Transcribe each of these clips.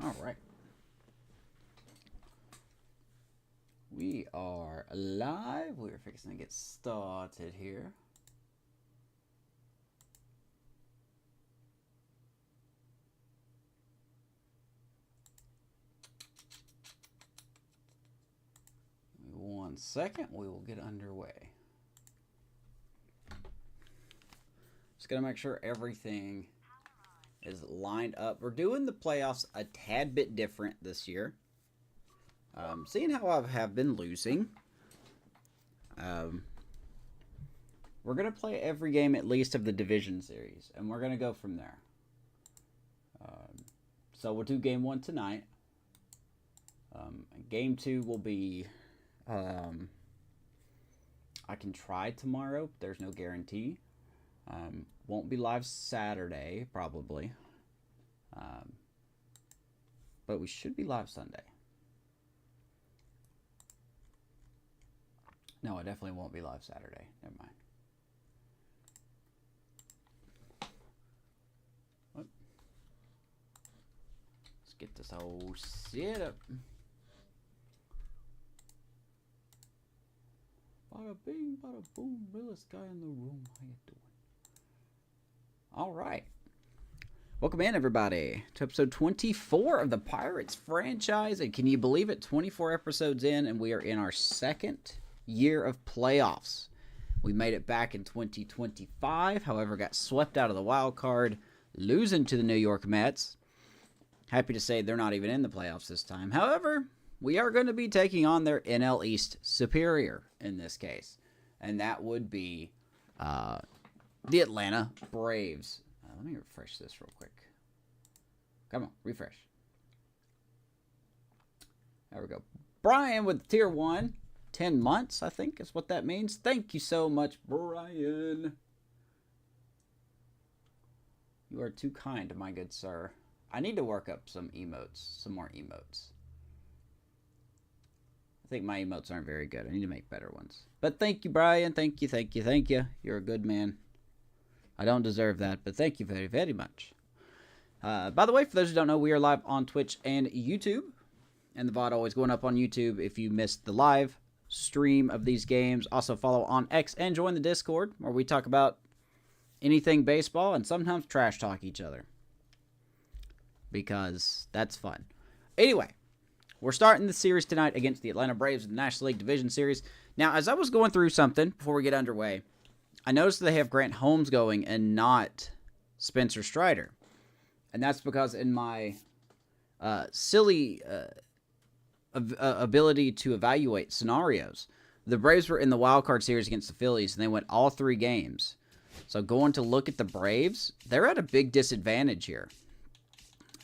All right. We are live. We're fixing to get started here. One second, we will get underway. Just gonna make sure everything is lined up. We're doing the playoffs a tad bit different this year. Seeing how I have been losing, we're going to play every game at least of the division series, and we're going to go from there. So we'll do game 1 tonight. Game 2 will be, I can try tomorrow, but there's no guarantee. Won't be live Saturday, probably. But we should be live Sunday. No, I definitely won't be live Saturday. Never mind. What? Let's get this whole set up. Bada bing, bada boom, realest guy in the room. How you doing? All right. Welcome in, everybody, to episode 24 of the Pirates franchise. And can you believe it? 24 episodes in, and we are in our second year of playoffs. We made it back in 2025, however, got swept out of the wild card, losing to the New York Mets. Happy to say they're not even in the playoffs this time. However, we are going to be taking on their NL East superior in this case, and that would be the Atlanta Braves. Let me refresh this real quick. Come on, refresh. There we go. Brian with tier 1. 10 months, I think is what that means. Thank you so much, Brian. You are too kind, my good sir. I need to work up some emotes, some more emotes. I think my emotes aren't very good. I need to make better ones. But thank you, Brian. Thank you, thank you, thank you. You're a good man. I don't deserve that, but thank you very, very much. By the way, for those who don't know, we are live on Twitch and YouTube. And the VOD always going up on YouTube if you missed the live stream of these games. Also follow on X and join the Discord where we talk about anything baseball and sometimes trash talk each other because that's fun. Anyway, we're starting the series tonight against the Atlanta Braves in the National League Division Series. Now, as I was going through something before we get underway, I noticed that they have Grant Holmes going and not Spencer Strider. And that's because in my silly ability to evaluate scenarios, the Braves were in the wild card series against the Phillies, and they went all 3 games. So going to look at the Braves, they're at a big disadvantage here.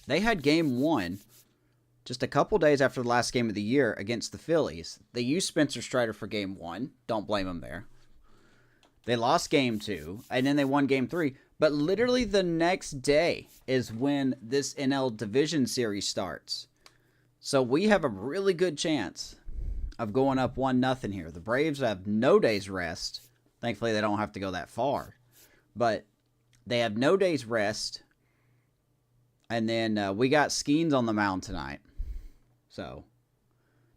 They had game 1 just a couple days after the last game of the year against the Phillies. They used Spencer Strider for game 1. Don't blame them there. They lost game 2, and then they won game 3. But literally the next day is when this NL Division Series starts. So we have a really good chance of going up 1-0 here. The Braves have no days rest. Thankfully, they don't have to go that far. But they have no days rest. And then we got Skeens on the mound tonight. So,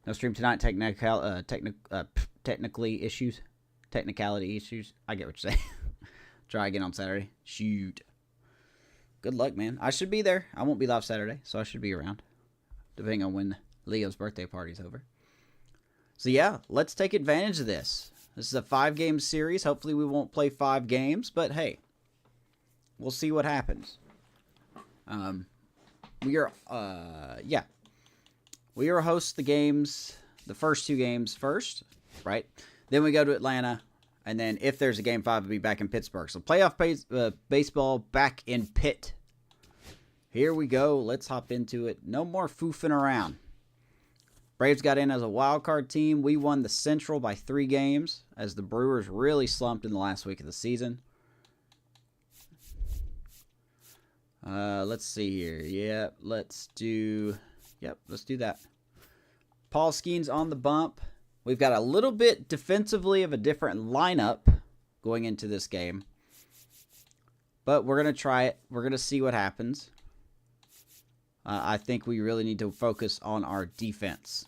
no stream tonight. Technically issues. Technicality issues. I get what you're saying. Try again on Saturday. Shoot. Good luck, man. I should be there. I won't be live Saturday, so I should be around, depending on when Leo's birthday party's over. So yeah, let's take advantage of this. This is a 5-game series. Hopefully we won't play 5 games, but hey, we'll see what happens. We are host the games, the first 2 games first, right? Then we go to Atlanta, and then if there's a game 5, we'll be back in Pittsburgh. So playoff baseball back in Pitt. Here we go. Let's hop into it. No more foofing around. Braves got in as a wild card team. We won the Central by 3 games as the Brewers really slumped in the last week of the season. Let's see here. Yep, let's do that. Paul Skeens on the bump. We've got a little bit defensively of a different lineup going into this game. But we're going to try it. We're going to see what happens. I think we really need to focus on our defense.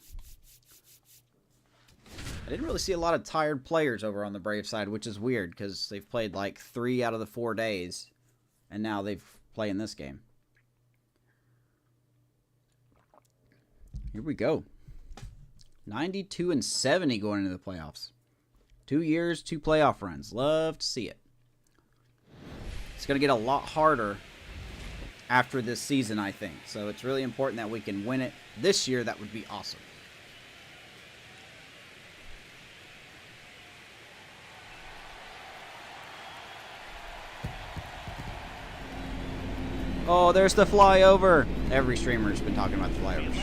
I didn't really see a lot of tired players over on the Brave side, which is weird because they've played like 3 out of the 4 days, and now they've played in this game. Here we go. 92-70 going into the playoffs. 2 years, 2 playoff runs. Love to see it. It's going to get a lot harder after this season, I think. So it's really important that we can win it this year. That would be awesome. Oh, there's the flyover. Every streamer's been talking about the flyover.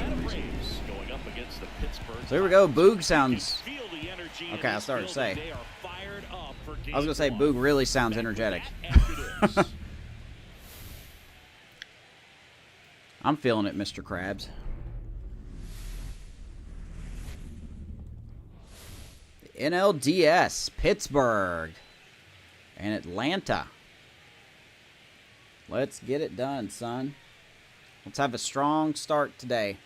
So here we go. Boog sounds... Okay, I started to say. I was going to say Boog really sounds energetic. I'm feeling it, Mr. Krabs. NLDS, Pittsburgh, and Atlanta. Let's get it done, son. Let's have a strong start today.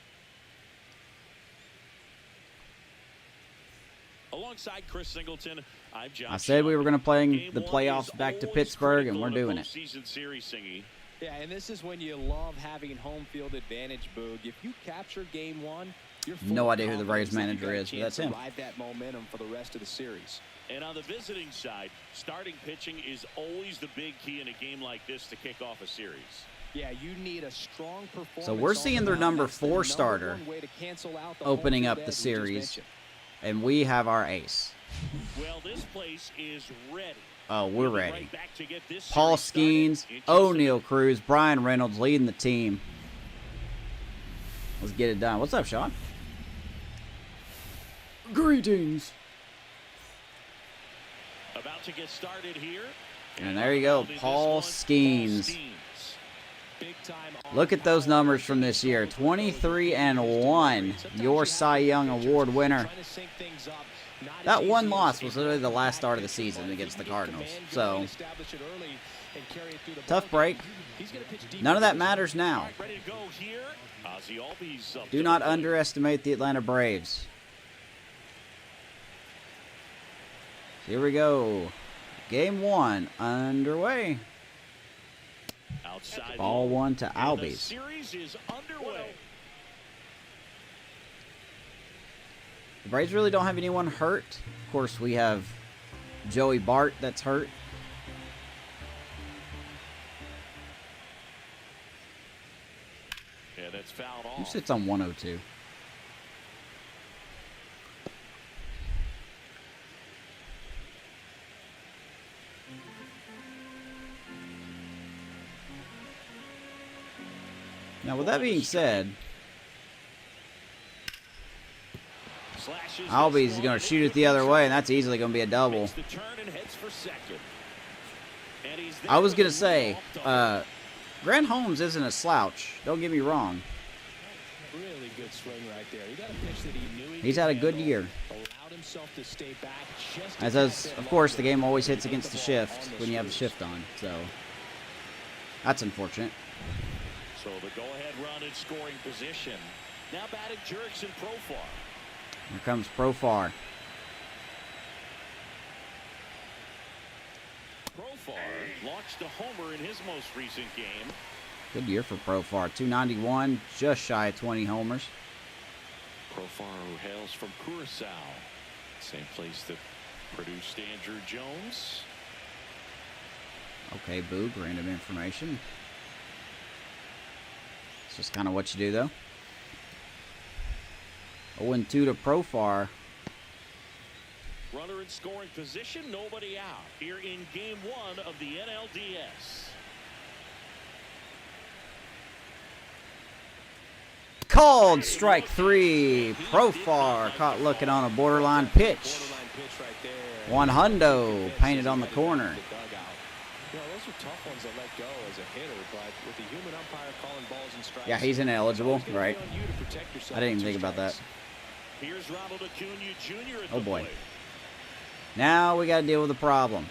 Alongside Chris Singleton, I'm John. I said we were going to play the playoffs back to Pittsburgh, and we're doing it. Yeah, and this is when you love having home field advantage, Boog. If you capture game 1, you're no idea who the Braves manager is, but that's him. Ride that momentum for the rest of the series. And on the visiting side, starting pitching is always the big key in a game like this to kick off a series. Yeah, you need a strong performance. So we're seeing their number 4 starter opening up the series, and we have our ace. Well, this place is ready. Oh, we're ready. Paul Skeens, O'Neal Cruz, Brian Reynolds leading the team. Let's get it done. What's up, Sean? Greetings. About to get started here. And there you go, Paul Skeens. Look at those numbers from this year. 23-1, your Cy Young Award winner. That one loss was literally the last start of the season against the Cardinals. So, tough break. None of that matters now. Do not underestimate the Atlanta Braves. Here we go. Game 1 underway. Ball 1 to Albies. Series is underway. The Braves really don't have anyone hurt. Of course, we have Joey Bart that's hurt. Yeah, that's fouled off. Who sits on 102? Now, with that being said, Albies is going to shoot it the other way, and that's easily going to be a double. I was going to say, Grant Holmes isn't a slouch. Don't get me wrong. Really good swing right there. He got a pitch that he knew He's had a good year. allowed himself to stay back just As of course, the game always hits against the shift when you have the shift on. So, that's unfortunate. So the go-ahead run in scoring position. Now batting Jurickson Profar. Here comes Profar. Profar launched a homer in his most recent game. Good year for Profar. 291, just shy of 20 homers. Profar, who hails from Curacao, same place that produced Andrew Jones. Okay, Boog, random information. It's just kind of what you do, though. 0-2 to Profar. Runner in scoring position, nobody out. Here in game 1 of the NLDS. Called strike 3. Profar caught looking on a borderline pitch. One hundo painted on the corner. You know, those are tough ones to let go as a hitter, but with the human umpire calling balls and strikes. Yeah, he's ineligible, right? I didn't even think about that. Here's Ronald Acuna Jr. at Oh the boy. plate. Now we got to deal with the problem.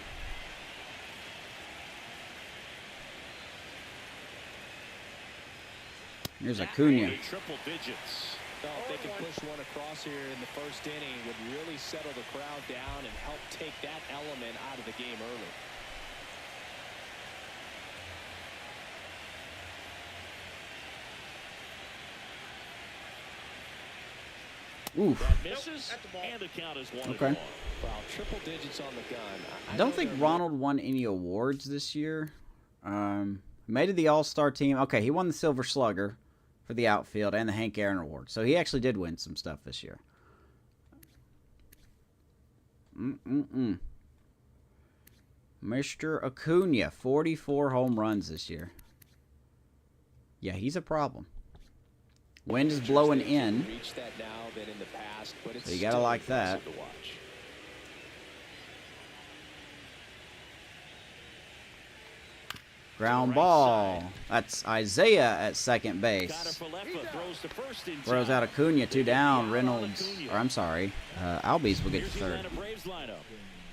Here's Acuna. Triple digits. Oh, if they can push one across here in the first inning, it would really settle the crowd down and help take that element out of the game early. Oof. That misses, and the count is 1-1. Okay. Wow, triple digits on the gun. I don't think Ronald won any awards this year. Made it the All-Star team. Okay, he won the Silver Slugger for the outfield and the Hank Aaron Award. So he actually did win some stuff this year. Mr. Acuna, 44 home runs this year. Yeah, he's a problem. Wind is blowing in. So you gotta like that. Ground ball. That's Isaiah at second base. Throws out Acuna, 2 down. Reynolds, or I'm sorry, Albies will get to third.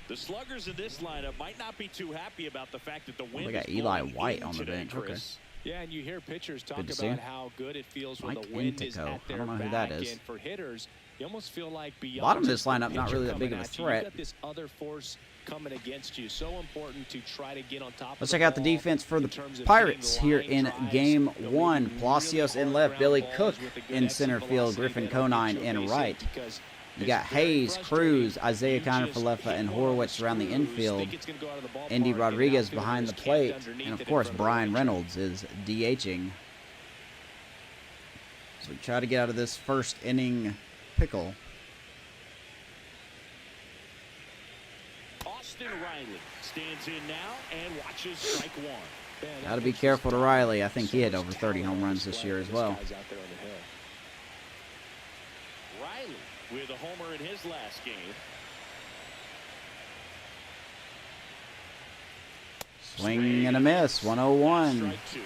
The sluggers in this lineup might not be too happy about the fact that the wind We got Eli White on the bench. Okay. Yeah, and you hear pitchers talk Good to see about him. how good it feels when Mike the wind is Intico. at their I don't know who back. that is. And for hitters, you almost feel like beyond Bottom of this just the lineup, not pitcher really that big of coming a at you, threat. You've got this other force coming against you. So important to try to get on top Let's of check out the ball defense for the in terms of Pirates hitting here line in drives. Game They'll 1. be Palacios really in hard left, Billy ground Cook balls with a good in exit center field, velocity Griffin that'll Conine get you a in base right. hit because You got it's very Hayes, Cruz, frustrating. Isaiah You Connor just Falefa, hit and one on Horwitz around the screws, infield. think it's gonna go out of the ballpark, Andy and Rodriguez outfielders behind the can't plate. underneath And, of it in course, front of the Brian pitcher. Reynolds is DHing. So we try to get out of this first inning pickle. Austin Riley stands in now and watches strike one. Got to be careful to Riley. I think he had over 30 home runs this year as well. Riley with a homer in his last game. Swing and a miss, 101. Strike 2.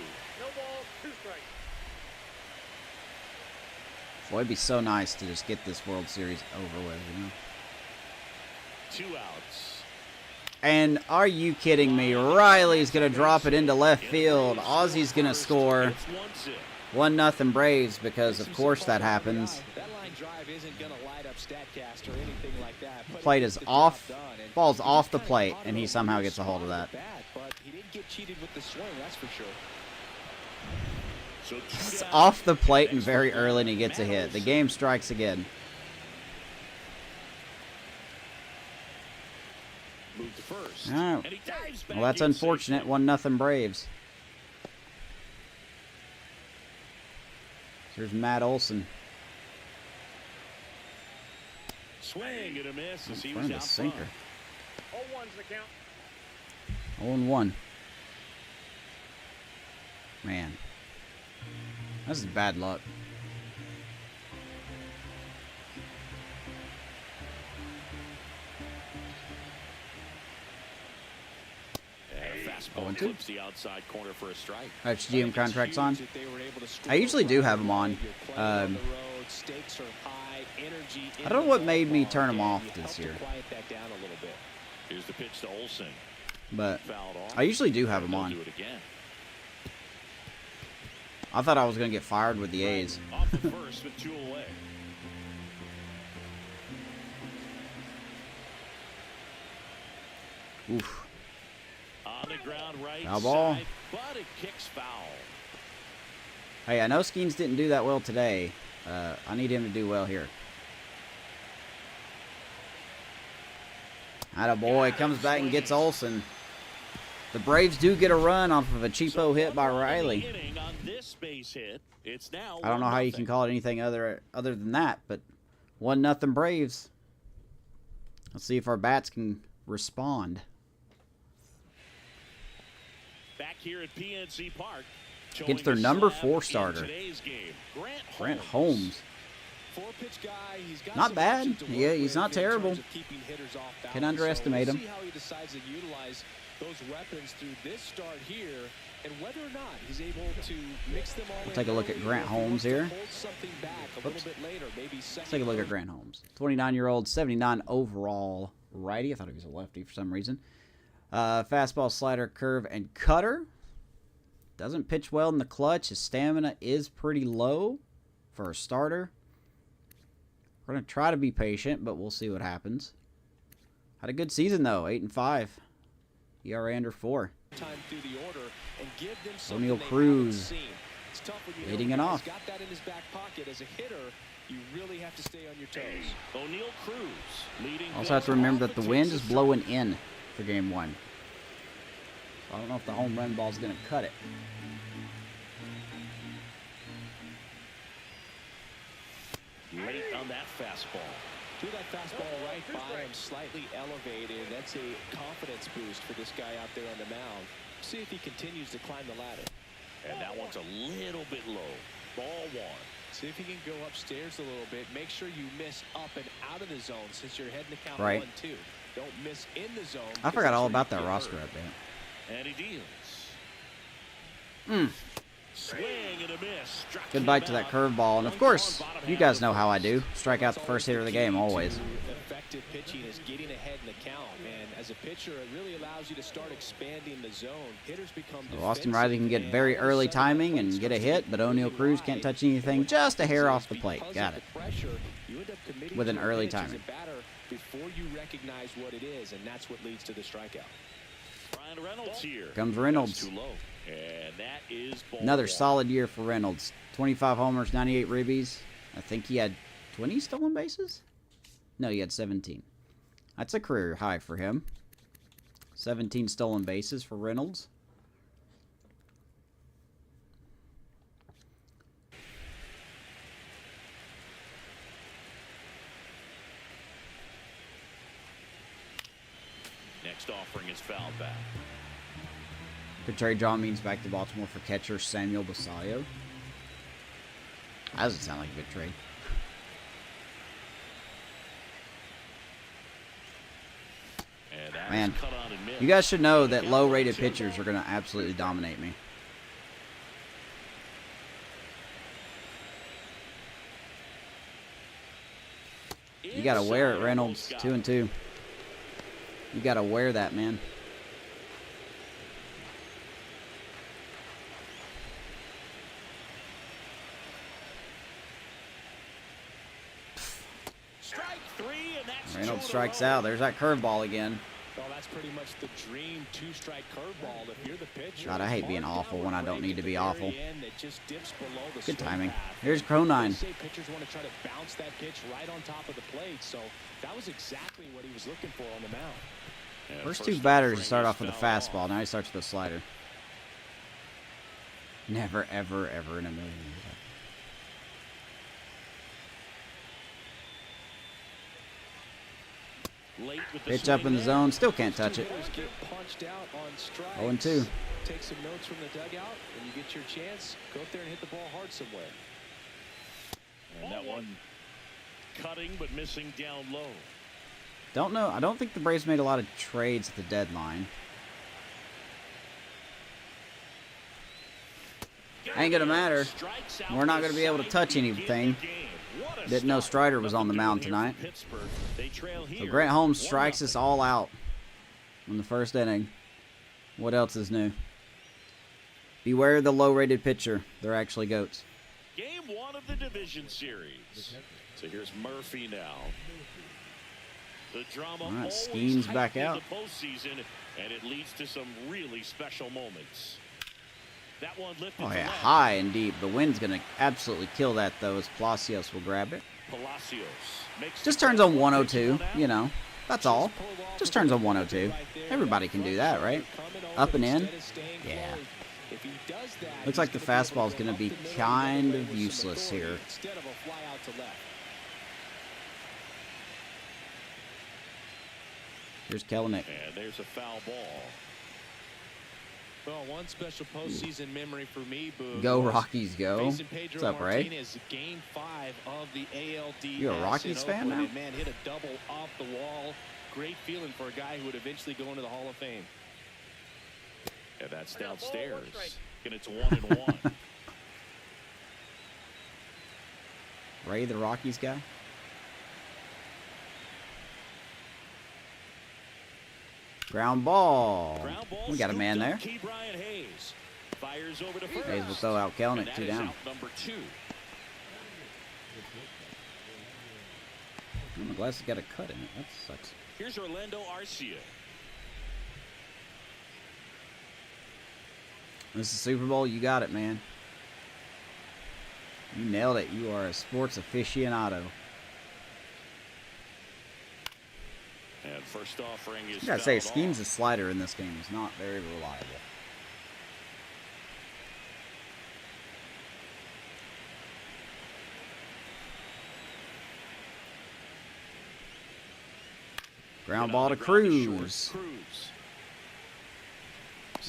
Boy, it'd be so nice to just get this World Series over with, you know? 2 outs. And are you kidding me? Riley's going to drop it into left field. Ozzy's going to score. 1-0 Braves because, of course, that happens. Plate is off. Ball's off the plate, and he somehow gets a hold of that. But he didn't get cheated with the swing, that's for sure. It's off the plate and very early, and he gets a hit. The game strikes again. Move to first. All right. And he dives back Well, that's in unfortunate. safely. 1-0 Braves. Here's Matt Olson. Swing and a miss as he In was front of out the sinker. front. 0-1's the count. 0-1. Man. This is bad luck. And a fastball 0-2. clips the outside corner for a strike. That's GM contracts on. I usually do have them on. I don't know what made me turn them off this year. Here's the pitch to Olsen. But Fouled off. I usually do have them They'll on. do it again. I thought I was going to get fired with the A's. Off the first with 2 away. Oof. On the ground right Foul ball. side, but it kicks foul. Hey, I know Skeens didn't do that well today. I need him to do well here. Attaboy comes back and gets Olsen. The Braves do get a run off of a cheapo hit by Riley. Inning on this base hit. It's now I don't know how you 1-0. can call it anything other than that, but 1-0 Braves. Let's see if our bats can respond. Back here at PNC Park. Against their showing a number slab 4 in starter, today's game. Grant Holmes. Four-pitch guy, he's got Not some bad. options to work Yeah, he's with not in terms terrible. of keeping hitters off balance. Can underestimate So him. we'll see how he decides to utilize those weapons through this start here, and whether or not he's able to mix them all in Take a look at early, Grant or if he Holmes wants to here. hold something back a Whoops. little bit later, maybe Let's take a look at Grant Holmes. 29-year-old, 79 overall righty. I thought he was a lefty for some reason. Fastball, slider, curve, and cutter. Doesn't pitch well in the clutch. His stamina is pretty low for a starter. We're going to try to be patient, but we'll see what happens. Had a good season, though. 8-5. ERA under 4. O'Neal Cruz leading it off. Got that in his back pocket. As a hitter, you really have to stay on your toes. O'Neal Cruz leading. Also have to remember that the wind is blowing in for game 1. I don't know if the home run ball is going to cut it. Late on that fastball. Threw that fastball right by him, slightly elevated. That's a confidence boost for this guy out there on the mound. See if he continues to climb the ladder. And that one's a little bit low. Ball 1. See if he can go upstairs a little bit. Make sure you miss up and out of the zone since you're heading to count right. 1-2. Don't miss in the zone. I forgot all about that roster update. And he deals. Swing and a miss. Good bite to that curveball. And of course, you guys know how I do. Strike out the first hitter of the game, always. Effective pitching is getting ahead in the count. And as a pitcher, it really allows you to start expanding the zone. Hitters become So Austin Riley can get very early timing and get a hit, but O'Neal Cruz can't touch anything. Just a hair off the plate. Got it. With an early timing. Before you recognize what it is, and that's what leads to the strikeout. Ryan Reynolds here. Comes Reynolds. Too low. And that is ball Another 1. solid year for Reynolds. 25 homers, 98 ribbies. I think he had 20 stolen bases? No, he had 17. That's a career high for him. 17 stolen bases for Reynolds. Next offering is fouled back. Could trade John Means back to Baltimore for catcher Samuel Basallo. That doesn't sound like a good trade. And that Man, is cut on and missed. you guys should know that low-rated pitchers are going to absolutely dominate me. You got to wear it, Reynolds. 2-2. You got to wear that, man. Strike 3, and that's Reynolds 2 in a strikes row. out. There's that curveball again. Well, that's pretty much the dream two-strike curveball if you're the pitcher. God, I hate being awful when I don't need to be awful. Good Good timing. Here's Cronine. Pitchers want to try to bounce that pitch right on top of the plate, so that was exactly what he was looking for on the mound. And First first two batters offering start is off with a fouled fastball. off. Now he starts with a slider. Never, ever, ever in a million years. Late with the Pitch up swing in the there. zone. Still can't touch it. Hitters get punched out on strikes. 0-2. Take some notes from the dugout, and you get your chance. Go up there and hit the ball hard somewhere. And that one cutting but missing down low. Don't know. I don't think the Braves made a lot of trades at the deadline. Ain't gonna matter. Strikes out We're not the gonna be able to side touch to begin anything. the game. What a Didn't know start. Strider was on the Nothing mound doing here tonight. for Pittsburgh. They trail So here, Grant Holmes 1-0. strikes us all out in the first inning. What else is new? Beware the low-rated pitcher. They're actually goats. Game 1 of the division series. So here's Murphy now. The drama All right, always Skeen's back heightened in out. the postseason, and it leads to some really special moments. That one lifted Oh to yeah, left. high and deep. The wind's gonna absolutely kill that though, as Palacios will grab it. Palacios makes Just the turns grab. on 102, Pitch one out. you know. That's all. Just turns on 102. Everybody can do that, right? Up and in. Yeah. Looks like the fastball is gonna be kind of useless here. Instead of a fly out to left. Here's Kelenic. And there's a foul ball. Well, one special postseason memory for me, Boo. Go Rockies, go. Facing Pedro What's up, Ray? Martinez, Game 5 of the ALDS. You a Rockies in fan Oakland, now? and, man, hit a double off the wall. Great feeling for a guy who would eventually go into the Hall of Fame. And that's downstairs. And it's 1-1. Ray, the Rockies guy. Ground ball. Ground ball We got a man scooped there. up. Key Brian Hayes. Fires over to Hayes will first. throw out And Kelnick, that 2 is down. out number 2. Oh, my glass has got a cut in it. That sucks. Here's Orlando Arcia. This is Super Bowl. You got it, man. You nailed it. You are a sports aficionado. And first offering is I gotta say, fouled Schemes' off. slider in this game is not very reliable. Ground ball to Cruz.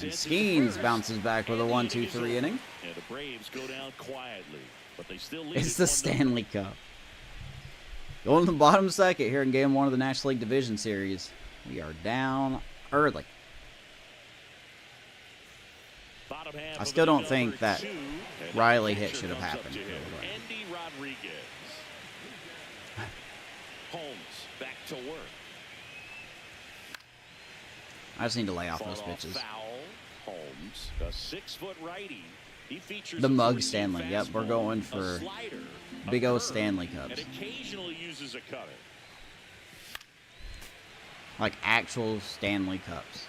And Schemes bounces back with a 1-2-3 inning. And the Braves go down quietly, but they still lead. It's the Stanley Cup. Going to the bottom second here in Game 1 of the National League Division Series. We are down early. I still don't think that Riley hit should have happened. Andy Rodriguez. Holmes back to work. I just need to lay off Fought those off pitches. Foul. Holmes, a 6-foot righty. He features The a Mug 3-2 Stanley. Yep, we're fastball, going a for slider, a Big O curve, Stanley and Cups. occasionally uses a cutter. Like actual Stanley Cups.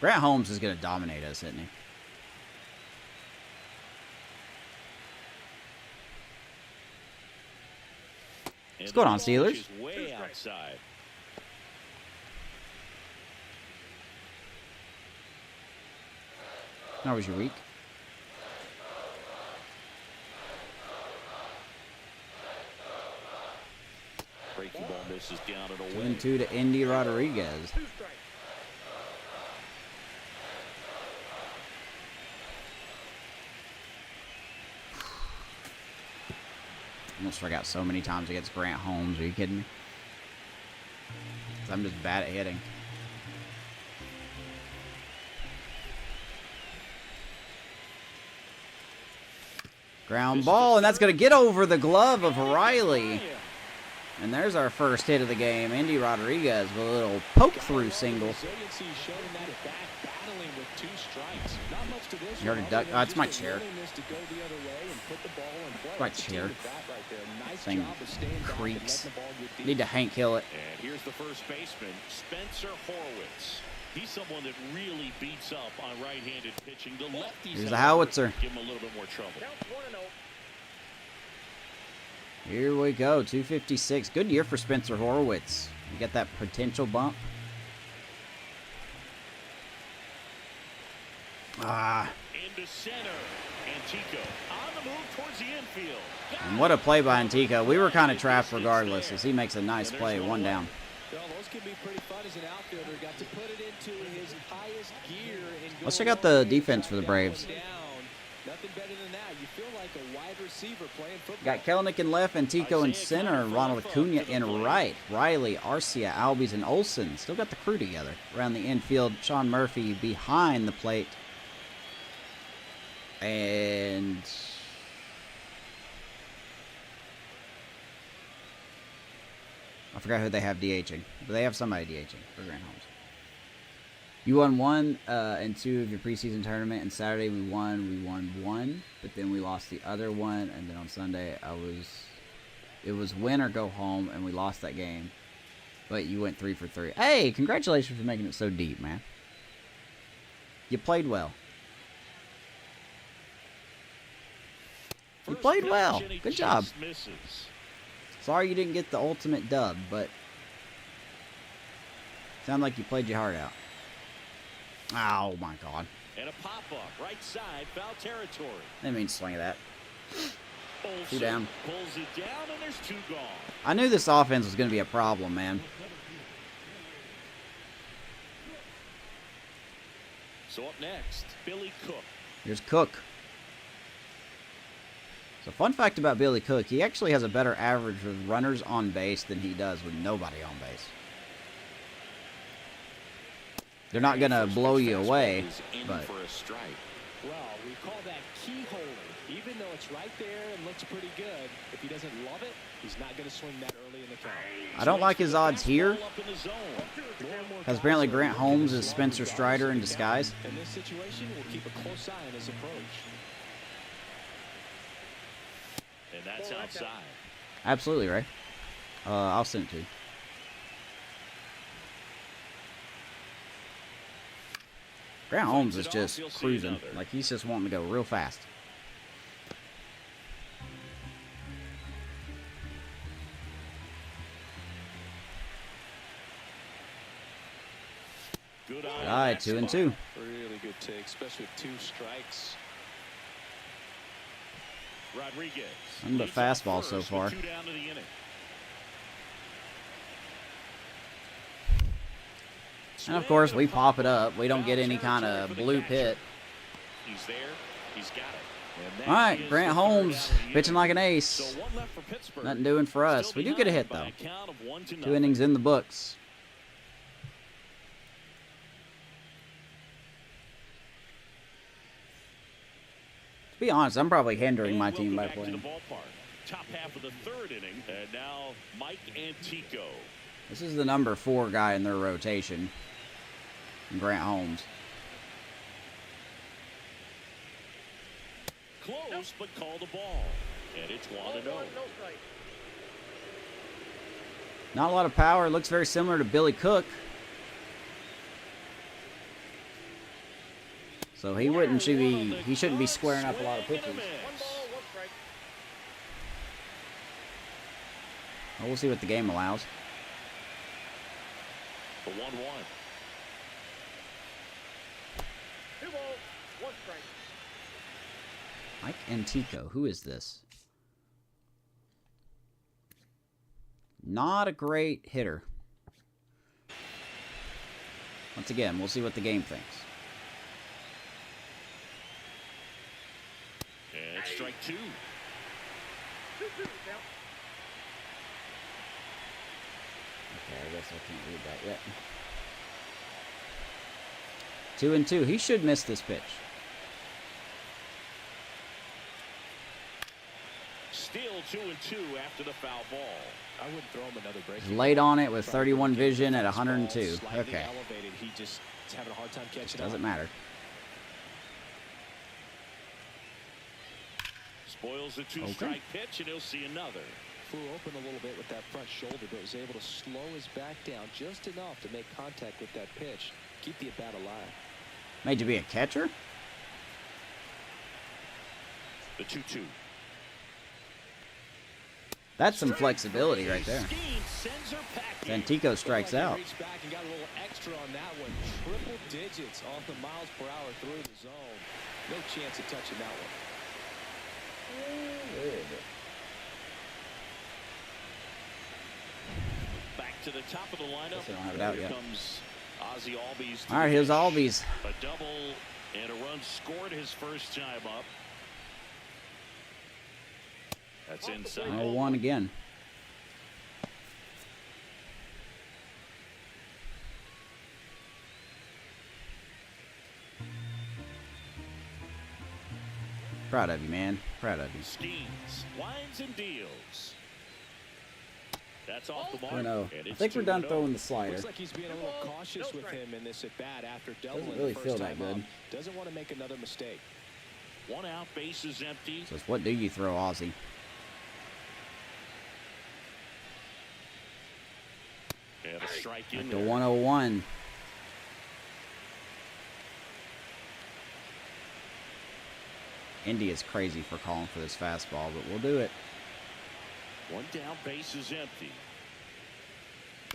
Grant Holmes is going to dominate us, isn't he? What's going on, Steelers? Way outside. How was your week? Breaking ball misses down and away. 2-2 to Andy Rodriguez. Almost struck out so many times against Grant Holmes. Are you kidding me? 'Cause I'm just bad at hitting. Ground ball, and that's going to get over the glove of Riley. And there's our first hit of the game. Andy Rodriguez with a little poke-through single. You already ducked. Oh, it's my chair. My chair. Thing creaks. Need to Hank Hill it. And here's the first baseman, Spencer Horwitz. He's someone that really beats up on right-handed pitching. The lefties Here's the howitzer. give him a little bit more trouble. Here we go, 256. Good year for Spencer Horwitz. You get that potential bump. Into center. Antico on the move towards the infield. And what a play by Antico. We were kind of trapped regardless as he makes a nice play, 1 down. Well, those can be pretty fun as an outfielder. Got to put it into his highest gear. Let's check out the defense for the Braves. Nothing better than that. You feel like a wide receiver playing football. Got Kelnick in left, Antico in center, and Ronald Acuna in right. Riley, Arcia, Albies, and Olsen still got the crew together. Around the infield, Sean Murphy behind the plate. And I forgot who they have DHing, but they have somebody DHing for Grant Holmes. You won 1 and 2 of your preseason tournament, and Saturday we won 1, but then we lost the other one, and then on Sunday it was win or go home, and we lost that game. But you went 3 for 3. Hey, congratulations for making it so deep, man. You played well. You played well. Good job. Sorry you didn't get the ultimate dub, but sounded like you played your heart out. Oh my God. And a pop-up, right side, foul territory. Didn't mean to swing at that. Olsen 2 down. Pulls it down, and there's 2 gone. I knew this offense was going to be a problem, man. So up next, Billy Cook. Here's Cook. So fun fact about Billy Cook, he actually has a better average with runners on base than he does with nobody on base. They're not going to blow you away, but Well, we call that keyholing. Even Even though it's right there and looks pretty good, if he doesn't love it, he's not going to swing that early in the count. I don't like his odds here, because apparently Grant Holmes is Spencer Strider in disguise. In this situation, we'll keep a close eye on his approach. And that's outside. Absolutely, Ray. I'll send it to you. Grant Holmes is just cruising. Like, he's just wanting to go real fast. Good All right, 2-2. Really good take, especially with 2 strikes. Rodriguez. Nothing but fastball so far. 2 down to the inning. And of course, we pop it up. We don't get any kind of blue pit. He's there. He's got it. All right, Grant Holmes pitching like an ace. So 1 left for Pittsburgh. Nothing doing for us. We do get a hit, though. 2 innings in the books. To be honest, I'm probably hindering my team by playing. Top half of the 3rd inning, and now Mike Antico. This is the number 4 guy in their rotation, Grant Holmes. Close, but called a ball, and it's 1-0. Not a lot of power. Looks very similar to Billy Cook. So he shouldn't be squaring up a lot of pitches. Well, we'll see what the game allows. The 1-1. 2 balls, 1 strike. Mike Antico, who is this? Not a great hitter. Once again, we'll see what the game thinks. And strike 2. 2-2 count. Okay, I guess I can't read that yet. 2-2. He should miss this pitch. Still 2-2 after the foul ball. I wouldn't throw him another break. He's late on it with 31 vision at 102. Okay. Elevated. He just is having a hard time catching Doesn't up. matter. Spoils the 2-strike pitch, and he'll see another. Flew open a little bit with that front shoulder, but was able to slow his back down just enough to make contact with that pitch. Keep the at-bat alive. Made you be a catcher? The 2-2. That's some flexibility right there. Sends her packing. Antico strikes out. Reached back and got a little extra on that one. Triple digits off the miles per hour through the zone. No chance of touching that one. Back to the top of the lineup. Guess they don't have it out Here yet. comes Ozzie Albies. All right, here's Albies. A double and a run scored his first time up. That's inside. 0-1 again. Proud of you, man. Proud of you. Schemes, winds and deals. That's off the mark. 2-0. and I it's think we're done 2-0. throwing the slider. Looks like he's being a little cautious with him in this at-bat after doubling Doesn't really the feel first that time good. up. Doesn't want to make another mistake. 1 out, base is empty. Says, what do you throw, Ozzy? And a strike in At the there. 101. Indy is crazy for calling for this fastball, but we'll do it. 1 down, base is empty.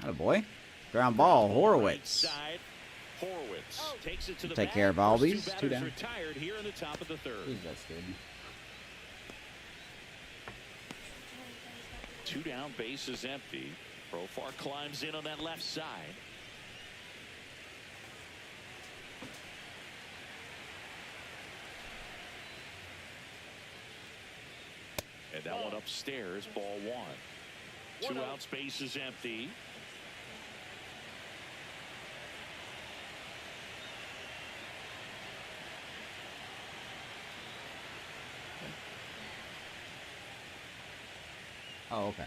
Atta boy. Ground ball, Right Horowitz. side, Horowitz takes it to the Take bag. care of First Albies. 2 2 batters down. retired here in the top of the 3rd. That's good. 2 down, base is empty. Profar climbs in on that left side. And that one upstairs, ball 1. 2 outs, base is empty. Oh, okay.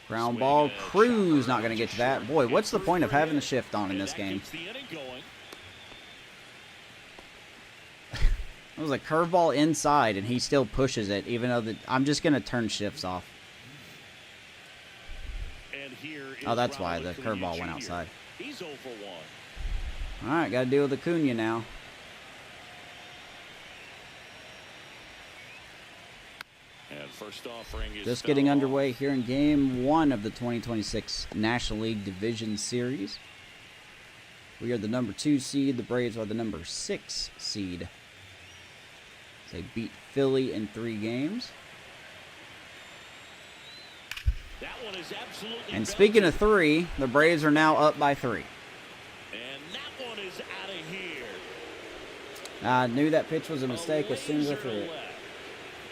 Ground ball. Cruz not going to get to that. Boy, what's the point of having the shift on in this game? It was a curveball inside, and he still pushes it, even though I'm just going to turn shifts off. Oh, that's why the curveball went outside. He's 0 for 1. All right, got to deal with Acuna now. And first offering is Just getting underway here in Game 1 of the 2026 National League Division Series. We are the number 2 seed. The Braves are the number 6 seed. They beat Philly in 3 games. That one is absolutely And speaking of 3, the Braves are now up by 3. And that one is out of here. I knew that pitch was a mistake as soon as I threw it.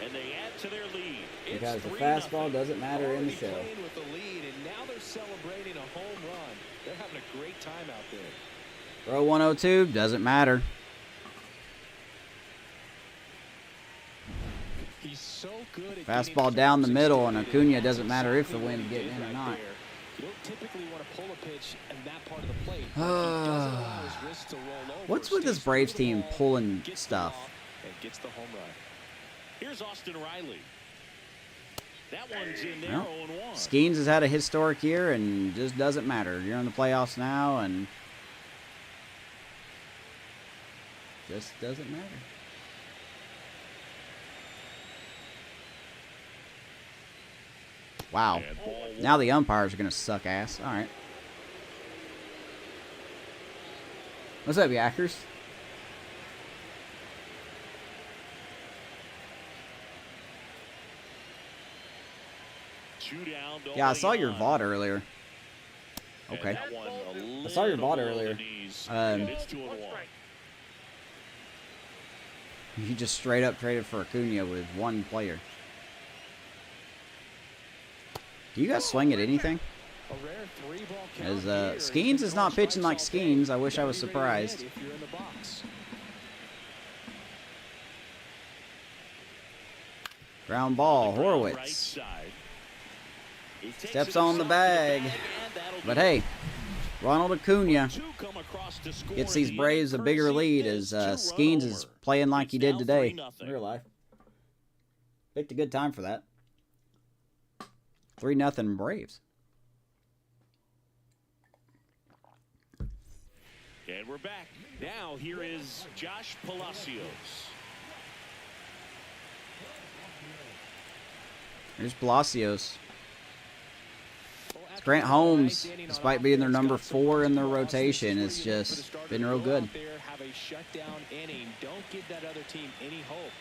And they add to their lead. Because the fastball doesn't matter in the show. With the lead, and now they're celebrating a home run. They're having a great time out there. Throw 102, doesn't matter. He's so good at Fastball down the middle, and Acuna doesn't matter if the wind's getting in or not. You don't typically want to pull a pitch in that part of the plate. He doesn't allow his wrist to roll over. What's with this Braves team pulling stuff? And gets the home run. Here's Austin Riley. That one's in there, Well, 0-1. Skeens has had a historic year and just doesn't matter. You're in the playoffs now, and just doesn't matter. Wow. Now the umpires are going to suck ass. All right. What's up, Yackers? Yeah, I saw your VOD earlier. Okay. I saw your VOD earlier. You just straight up traded for Acuna with 1 player. Do you guys swing at anything? As Skeens is not pitching like Skeens. I wish I was surprised. Ground ball, Horowitz. Steps on the bag. But hey, Ronald Acuna gets these Braves a bigger lead as Skeens is playing like he did today in real life. Picked a good time for that. 3-0 Braves. And we're back. Now here is Josh Palacios. Here's Palacios. Grant Holmes, despite being their number 4 in their rotation, has just been real good. Have a shutdown inning. Don't give that other team any hope.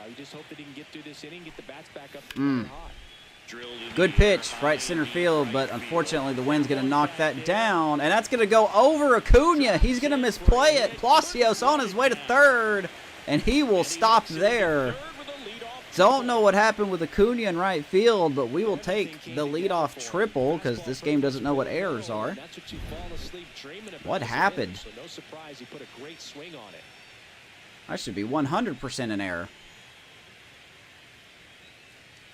You just hope that he can get through this inning, get the bats back up hot. Good pitch, right center field, but unfortunately the wind's going to knock that down, and that's going to go over Acuna. He's going to misplay it. Palacios on his way to third, and he will stop there. Don't know what happened with Acuna in right field, but we will take the leadoff triple because this game doesn't know what errors are. What happened? I should be 100% in error.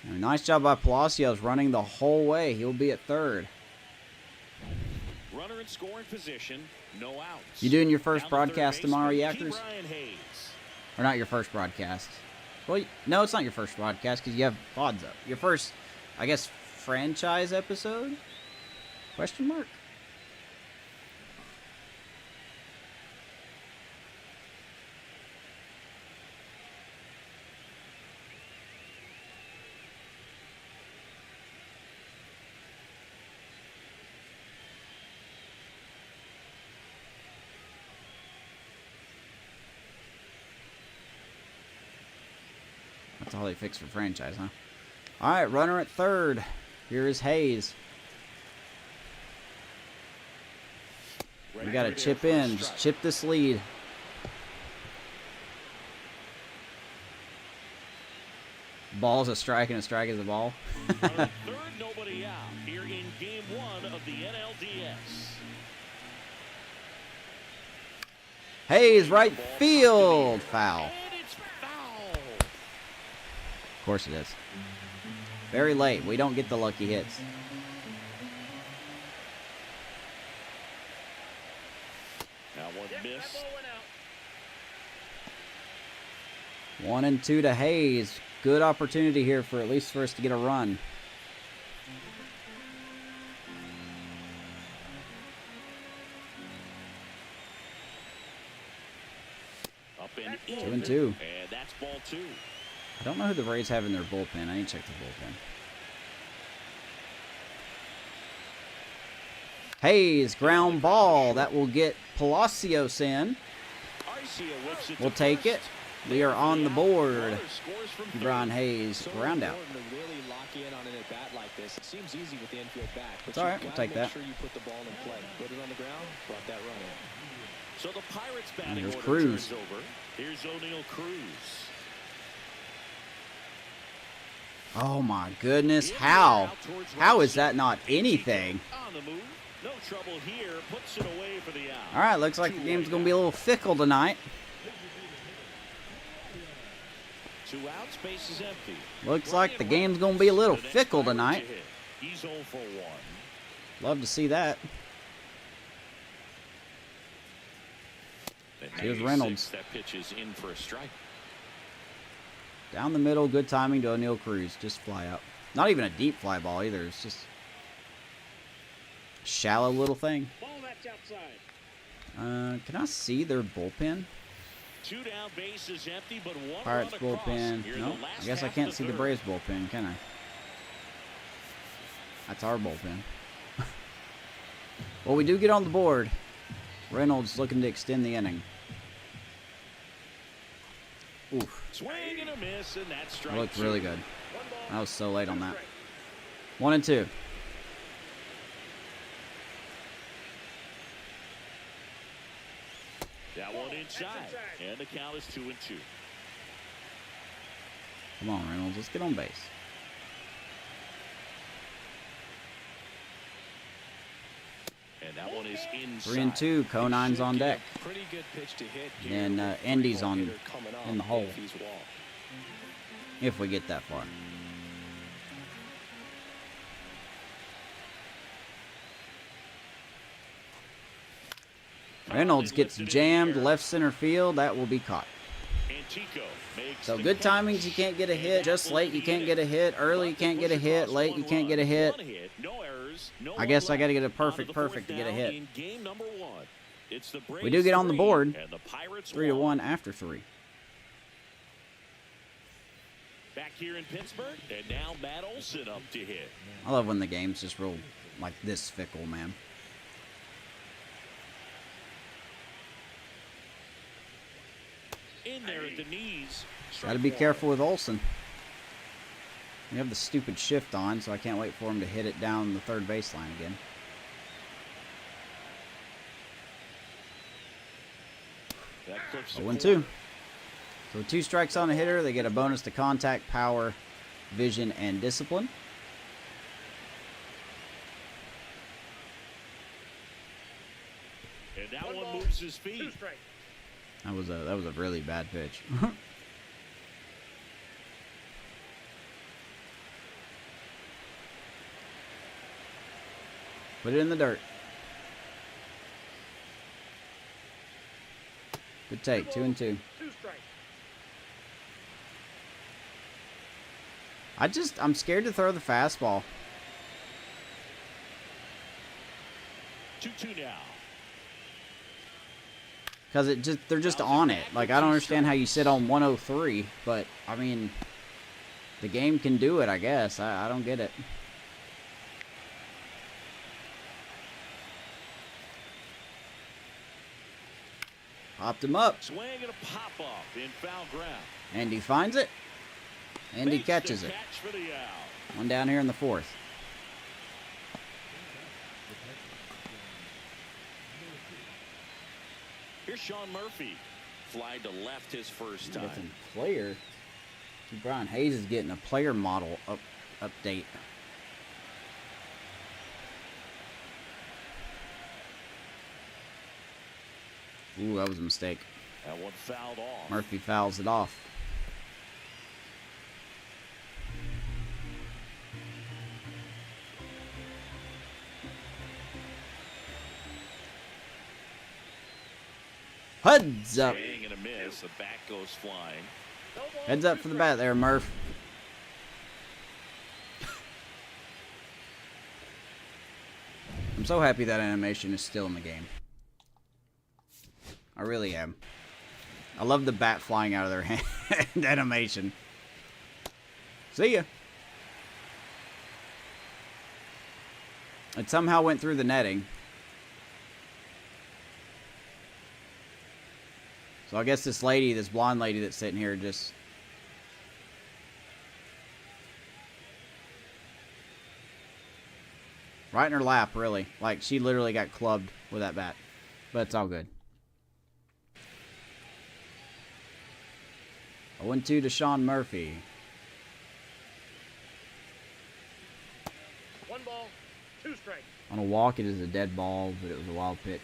Nice job by Palacios running the whole way. He'll be at third. Runner in scoring position, no outs. You doing your first broadcast tomorrow, Yackers? Or not your first broadcast? Well, no, it's not your first broadcast because you have VODs up. Your first, I guess, franchise episode? Question mark? That's all they fixed for franchise, huh? All right, runner at third. Here is Hayes. We got to chip in. Just chip this lead. Ball's a strike and a strike is a ball. Third, nobody out here in Game 1 of the NLDS. Hayes, right field. Foul. And it's foul. Of course it is. Very late. We don't get the lucky hits. That one Yep, that missed. ball went out. 1 and 2 to Hayes. Good opportunity here for at least for us to get a run. Up and in. 2 and 2. And that's ball 2. I don't know who the Rays have in their bullpen. I need to check the bullpen. Hayes, ground ball. That will get Palacios in. Arcia whips it to We'll take first. it. We are on the board. Runner scores from Brian third. Hayes, So ground out. important to really lock in on an at-bat like this. It seems easy with the infield back, but It's all right, we'll gotta take make that. sure you put the ball in play. Put it on the ground, brought that run in. So the Pirates batting here's order Cruz. turns over. Here's O'Neal Cruz. Oh my goodness. In How? there, out towards How right is that center. not anything? On the move. No trouble here. Puts it away for the out. All right, looks like the game's going to be a little fickle tonight. 2 outs, base is empty. Looks like the game's going to be a little The next fickle batter to tonight. hit. He's 0 for 1. Love to see that. At Here's 96, Reynolds. That pitch is in for a strike. Down the middle, good timing to O'Neal Cruz. Just fly out. Not even a deep fly ball either. It's just a shallow little thing. Ball that's outside. Can I see their bullpen? 2 down, base is empty, but 1 Pirates run across. bullpen. Here in No, the last I guess I half can't of see the third. Braves bullpen, can I? That's our bullpen. Well, we do get on the board. Reynolds looking to extend the inning. Oof. Swing and a miss, and that's strike That looked 2. really good. One ball. I was so late on that. Strike. 1 and 2. That one inside, inside. and the count is 2 and 2. Come on, Reynolds. Let's get on base. And that one is inside. 3 and 2. Conine's on deck. Pretty good pitch to hit And here then, with a Endy's 3-1 on hitter coming up in the hole. if he's walked. If we get that far. Reynolds gets jammed left center field. That will be caught. Antico makes So the good catch. timings, you can't get a hit. Just late, you can't get a hit. Early, you can't get a hit. Late, you can't get a hit. No errors, no I guess I left. got to get a On to perfect the fourth to get a down hit. in game number 1. It's the We do Braves get on the 3 board. and the Pirates 3 to 1 after 3. Back here in Pittsburgh, and now Matt Olson up to hit. I love when the game's just real like this fickle, man. In there at the knees. Got to be careful with Olson. We have the stupid shift on, so I can't wait for him to hit it down the third baseline again. That clips 0 and 2. So 2 strikes on a hitter, they get a bonus to contact, power, vision, and discipline. And that One one ball, moves his 2 feet. strikes. That was a really bad pitch. Put it in the dirt. Good take, 2 and 2. 2 strikes. I'm scared to throw the fastball. 2-2 now. Because they're just on it. Like, I don't understand how you sit on 103, but, I mean, the game can do it, I guess. I don't get it. Popped him up, Swing and a pop off in foul ground. and he finds it, and he Makes the catches it. catch for the out. One down here in the 4th. Here's Sean Murphy. Fly to left his first Got time. some player. Brian Hayes is getting a player model update. Ooh, that was a mistake. That one fouled off. Murphy fouls it off. Heads up. Swing and a miss. The bat goes flying. Heads up for the bat there, Murph. I'm so happy that animation is still in the game. I really am. I love the bat flying out of their hand animation. See ya. It somehow went through the netting. So I guess this lady, this blonde lady that's sitting here just... right in her lap, really. Like, she literally got clubbed with that bat. But it's all good. 0-2 to Sean Murphy. 1 ball, 2 strikes. On a walk, it is a dead ball, but it was a wild pitch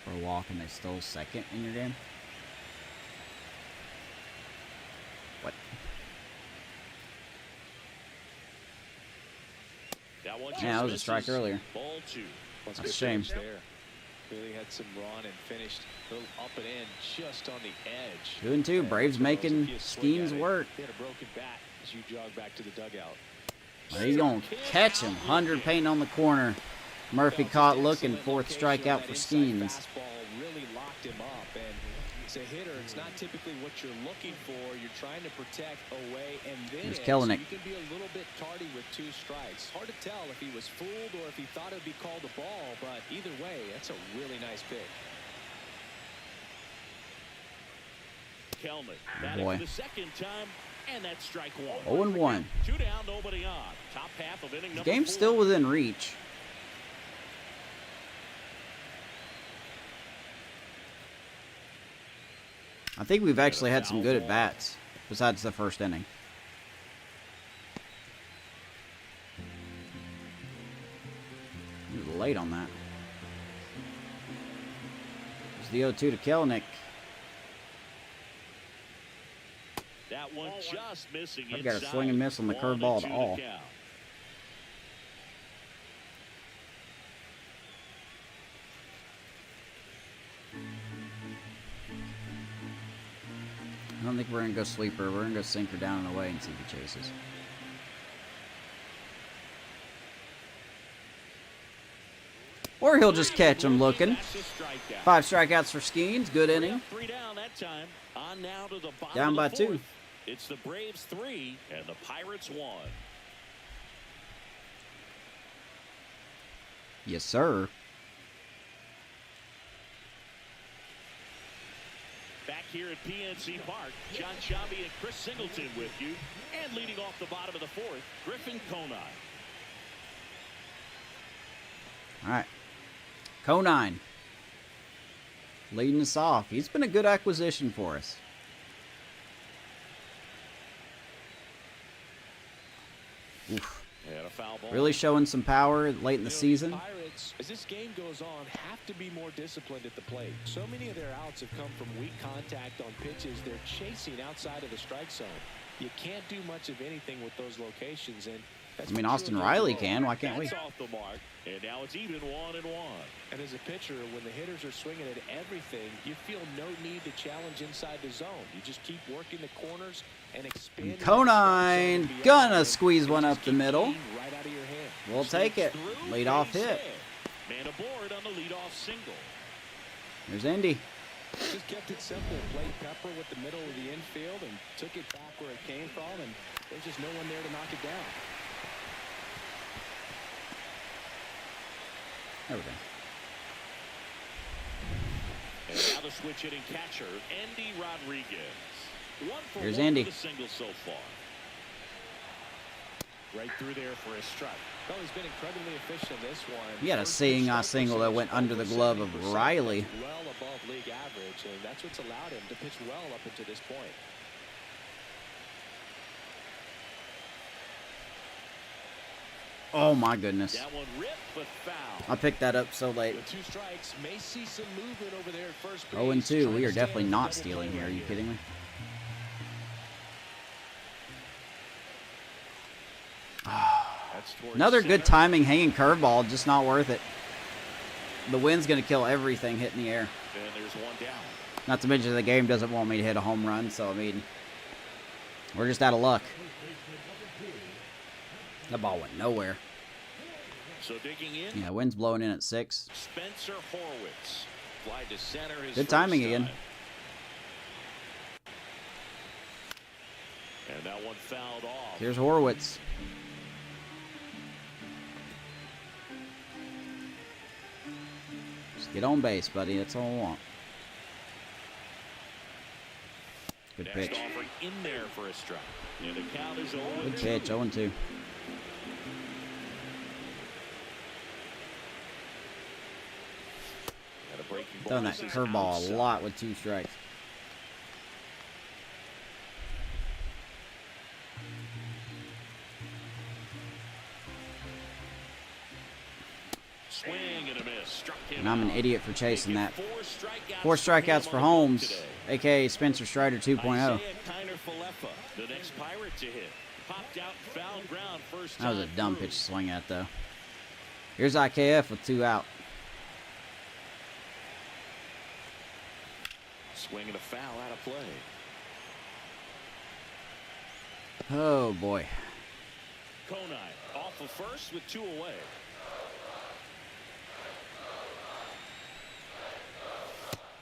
for a walk, and they stole second in your game. What? Yeah, that was a strike earlier. Ball 2. That's a shame. There. Really had some run and finished a little up and in just on the edge. 2-2. Braves making schemes work. He had a broken bat as you jog back to the dugout. Well, he's going to catch him. 100 painting on the corner. Murphy caught looking. 4th strikeout for Skeens. Fastball really locked him up, and as a hitter, it's not typically what you're looking for. You're trying to protect away and then Here's in, Kellenick. so you can be a little bit tardy with 2 strikes. Hard to tell if he was fooled or if he thought it would be called a ball, but either way, that's a really nice pick. Kelman Boy. batting for the second time, and that's strike 0-1. one. 2 down, nobody on. Top half of inning number Game's 4. still within reach. I think we've actually had some good at-bats, besides the first inning. He was late on that. It's the 0-2 to Kellenick. That one just missing I've got a inside. swing and miss on the curveball 1-2 at all. to count. I don't think we're going to go sweeper. We're going to go sinker down and away and see if he chases. Or he'll just catch him looking. That's a strikeout. 5 strikeouts for Skeens. Good inning. 3 down that time. On now to the bottom Down of by the 2. 4th. It's the Braves 3 and the Pirates 1. Yes, sir. Back here at PNC Park, John Shabby and Chris Singleton with you. And leading off the bottom of the 4th, Griffin Conine. All right. Conine leading us off. He's been a good acquisition for us. Oof. And a foul ball. Really showing some power late in the season. Pirates, as this game goes on, have to be more disciplined at the plate. So many of their outs have come from weak contact on pitches they're chasing outside of the strike zone. You can't do much of anything with those locations, and that's I mean, what Austin you're Riley looking for. can. Why can't we? That's off the mark. And now it's even 1-1. And as a pitcher, when the hitters are swinging at everything, you feel no need to challenge inside the zone. You just keep working the corners and expanding. Conine gonna squeeze one up the middle. Right out of your hand. We'll take it. Through, Lead off base hit. hit. Man aboard on the leadoff single. There's Indy. Just kept it simple. Played Pepper with the middle of the infield and took it back where it came from, and there's just no one there to knock it down. There we go. And now the switch hitting catcher, Andy Rodriguez. 1 for Here's 1 Andy. for the single so far. Right through there for a strike. Well, he's been incredibly efficient in this one. He had a First seeing pitch eye strike single that percentage went under the over glove of 70%. Riley. That's well above league average, and that's what's allowed him to pitch well up until this point. Oh my goodness. That one ripped but foul. I picked that up so late. With 2 strikes, may see some movement over there at first base. 0-2. Trying We to are stay definitely on the not double stealing play here. Are right you kidding me? That's towards Another good center. timing hanging curveball, just not worth it. The wind's going to kill everything hitting the air. And there's one down. Not to mention the game doesn't want me to hit a home run, so I mean, we're just out of luck. The ball went nowhere. So digging in, Yeah, wind's blowing in at 6. Spencer Horwitz. Fly to center his Good first timing again. time. And that one fouled off. Here's Horwitz. Just get on base, buddy. That's all I want. Good Next pitch. offering in there for a strike. And the count is 0-2. Good pitch. 0-2. And a breaking ball Done that misses curveball outside. a lot with 2 strikes. Swing and a miss. Struck him And I'm an out. idiot for chasing that. Making 4 strikeouts 4 strikeouts him for on the board Holmes, today. a.k.a. Spencer Strider 2.0. Isaiah Kiner-Falefa, the next Pirate to hit. Popped out, foul ground first That was a time dumb through. pitch to swing at, though. Here's IKF with 2 out. Swing and a foul out of play. Oh, boy. Konine off of first with 2 away.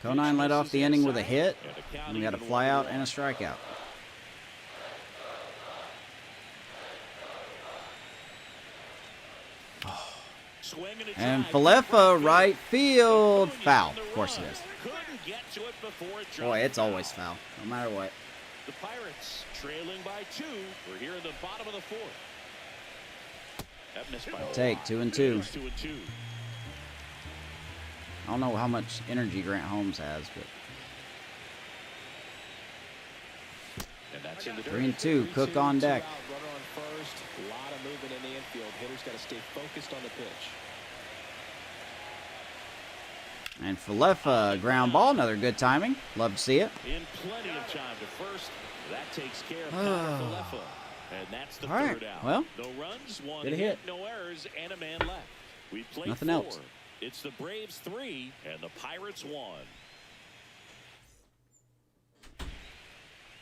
Konine led off the inning with a hit. And the count And we got a even fly out 1-1. and a strikeout. Swing and a And drive. Falefa, right field. Acuna Foul. on the Of course it run. is. Couldn't get to it before it Boy, dropped it's foul. always foul, no matter what. The Pirates trailing by 2. We're here in the bottom of the 4th. That missed by a Take lot. 2-2. It's 2-2. I don't know how much energy Grant Holmes has, but And that's in the dirt. 3-2. Cook on deck. Runner on first. A lot of movement in the infield. Hitters got to stay focused on the pitch. And Falefa, ground ball, another good timing. Love to see it. In plenty of time to first. That takes care of Falefa. And that's the All right, 3rd out. well, no runs, 1 good hit, hit. no errors, and a man left. We played Nothing 4. else. It's the Braves 3 and the Pirates 1.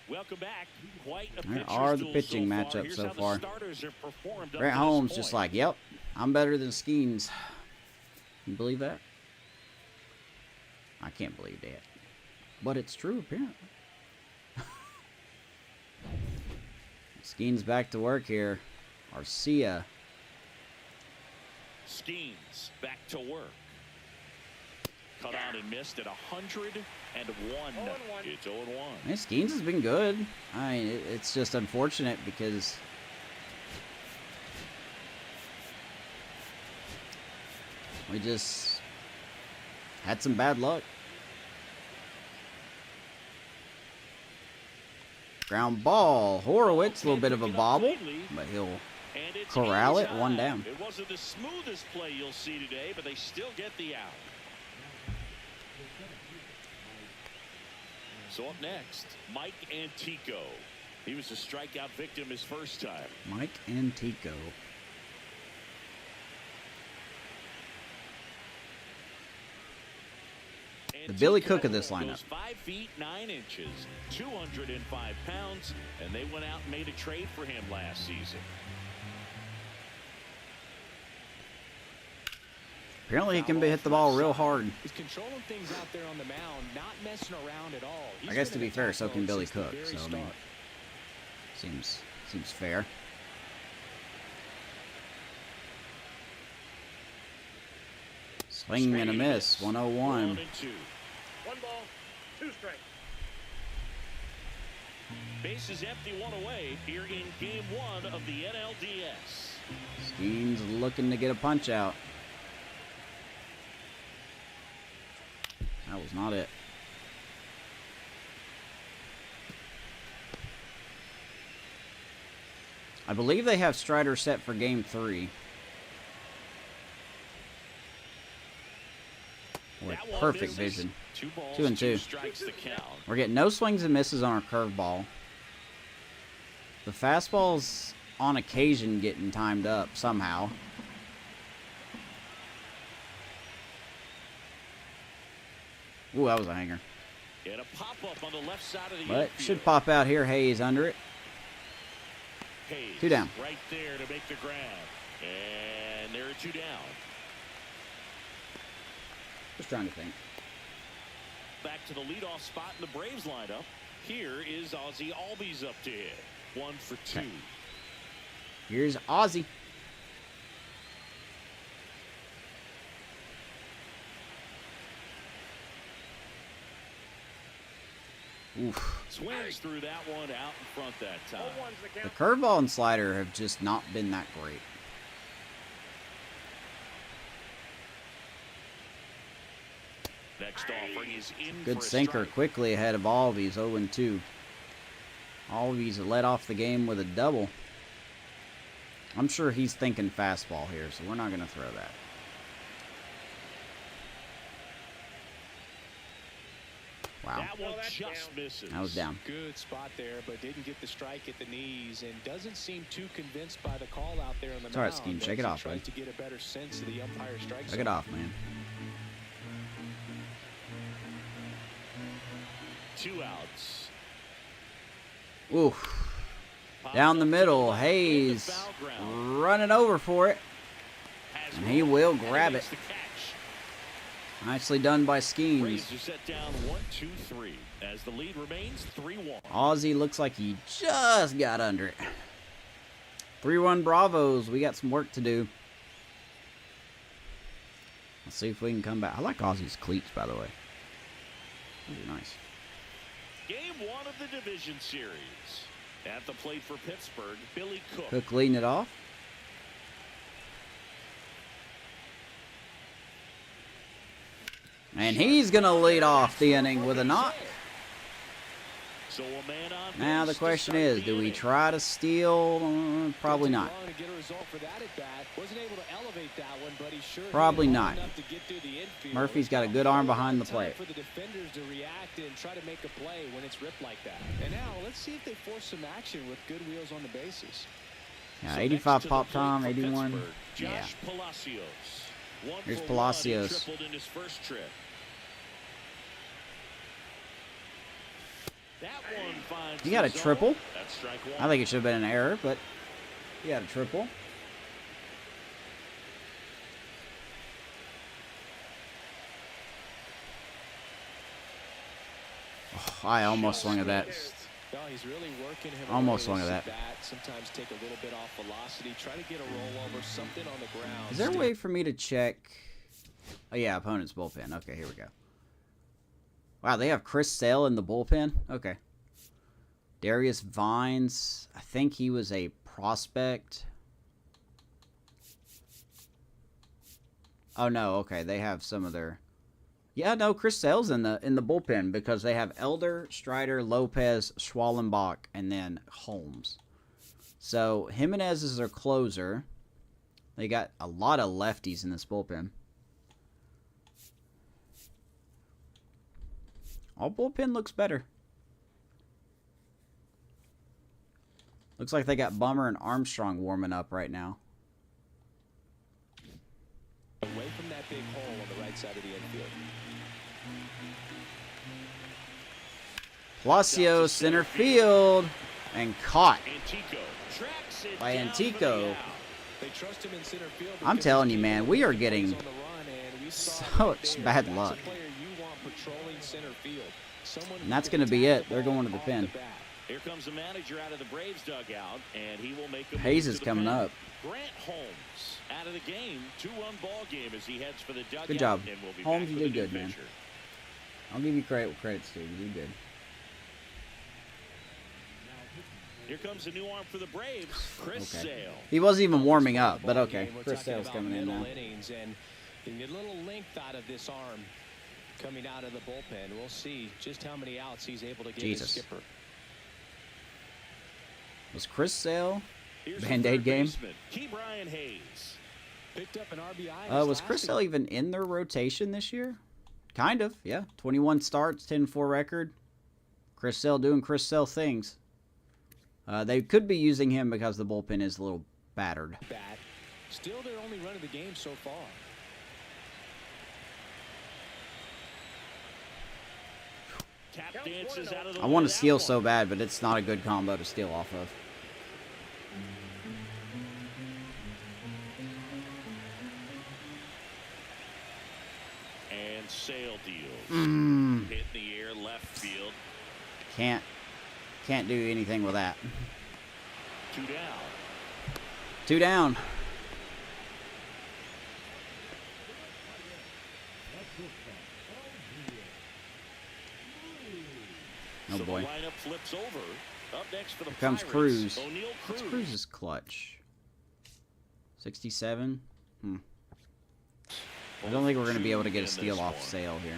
Welcome back. Quite a There pitcher's are the duel pitching so far. matchups Here's so how the far. starters have performed up Grant to this Holmes point. just like, yep, I'm better than Skeens. You believe that? I can't believe that. But it's true, apparently. Skeens back to work here. Arcia. Skeens back to work. Cut out and missed at 101. It's 0-1. Hey, Skeens has been good. I mean, it's just unfortunate because we just had some bad luck. Ground ball. Horowitz, a little bit of a bobble, but he'll And it's corral it, anytime. 1 down. It wasn't the smoothest play you'll see today, but they still get the out. So up next, Mike Antico. He was a strikeout victim his first time. Mike Antico. The Billy Cook of this lineup. Goes 5 feet 9 inches, 205 pounds, and they went out and made a trade for him last season. Apparently he can hit the ball real hard. He's controlling things out there on the mound, not messing around at all. He's I guess been to in be fair, attack so can mode Billy since the Cook. very So I mean, start. seems fair. Swing and a miss. 101. 1-2. 1 ball, 2 strikes. Bases empty, 1 away here in game 1 of the NLDS. Skeens looking to get a punch out. That was not it. I believe they have Strider set for game 3. With That one perfect misses. vision. 2 balls, 2 and 2. strikes the count. We're getting no swings and misses on our curveball. The fastball's on occasion getting timed up somehow. Ooh, that was a hanger. And a pop-up on the left side of the But infield. should pop out here. Hayes under it. Hayes 2 down. right there to make the grab. And there are 2 down. Just trying to think. Back to the leadoff spot in the Braves lineup. Here is Ozzie Albies up to hit. 1 for 2. Okay. Here's Ozzie. Oof. Swings through that one out in front that time. 0-1's the The count. curveball and slider have just not been that great. Next offering is in Good for a sinker strike. quickly ahead of Albies, 0-2. Albies led off the game with a double. I'm sure he's thinking fastball here, so we're not going to throw that. Wow. That one Oh, that's just down. misses. That was down. Good spot there, but didn't get the strike at the knees, and doesn't seem too convinced by the call out there on the It's all right, mound. Scheme. Shake it As he off, tries bud. to get a better sense of the umpire strike Shake zone. it off, man. 2 outs. Oof. Pops Down the up to middle, left, into Hayes foul ground. running over for it. Has And he one, will and grab makes it. the catch. Nicely done by Braves Schemes. are set down 1-2-3 as the lead remains 3-1. Ozzie looks like he just got under it. 3-1 Bravos. We got some work to do. Let's see if we can come back. I like Ozzie's cleats, by the way. Those are nice. Game 1 of the division series. At the plate for Pittsburgh, Billy Cook. Cook leading it off. And he's going to lead off the inning with a knock. So a man on Now the base to question start is, the do we inning. try to steal? Probably not. Long to get a result for that at bat. Wasn't able to elevate that one, but he sure hit Probably it not. hard enough to get through the infield. Murphy's got a good Now, arm a lot behind the of time plate. for the defenders to react and try to make a play when it's ripped like that. And now let's see if they force some action with good wheels on the bases. Yeah, So 85 next to the pop plate time, for 81. Pittsburgh, Yeah. Josh Palacios. One Here's for Palacios. one. He tripled in his first trip. That one finds He got a the zone. triple. That's strike one. I think it should have been an error, but he had a triple. Oh, I almost swung at that. No, he's really working him. Almost away swung at with that. bat. Sometimes take a little bit off velocity. Try to get a rollover, something on the ground. Is there a way for me to check? Oh, yeah, opponent's bullpen. Okay, here we go. Wow, they have Chris Sale in the bullpen? Okay. Darius Vines. I think he was a prospect. Oh, no. Okay, they have some of their... Yeah, no, Chris Sale's in the bullpen because they have Elder, Strider, Lopez, Schwallenbach, and then Holmes. So, Jimenez is their closer. They got a lot of lefties in this bullpen. All bullpen looks better. Looks like they got Bummer and Armstrong warming up right now. Away from that big hole on the right side of the infield. Palacio, center field, and caught Antico tracks it by down for the Antico. out. They trust him in center field. I'm because telling he's you, man, capable we of are making getting plays on the run, and we saw it such right there. bad That's luck. a player you want patrolling center field. Someone And that's who can going to be attack it. the They're ball going to the off pen. bat. Here comes the manager out of the Braves dugout, and he will make a Hayes move is to the coming pen. up. Grant Holmes out of the game. 2-run ball game as he heads for the dugout. Good job. And we'll be Holmes, back you with did a new good, man. pitcher. I'll give you credit where credit's due. You did good. Here comes a new arm for the Braves, Chris Okay. Sale. He wasn't even warming up, but Ball okay. game. We're Chris talking Sale's about coming in middle now. innings, and a little length out of this arm coming out of the bullpen. We'll see just how many outs he's able to get Jesus. his skipper. Was Chris Sale? Here's the Band-Aid third game? baseman, Key Brian Hayes. Picked up an RBI. Was Chris Sale even in their rotation this year? Kind of, yeah. 21 starts, 10-4 record. Chris Sale doing Chris Sale things. They could be using him because the bullpen is a little battered. Bat. Still their only run of the game so far. Tap dances out of the I want way to that steal one. so bad, but it's not a good combo to steal off of. And Sale deals. Hit in the air, left field. Can't do anything with that. 2 down. 2 down. Oh So boy. the lineup flips over. Up next for the Here comes Pirates, Cruz. O'Neal What's Cruz. Cruz's clutch? 67. I don't think we're going to be able to get a steal off Sale here.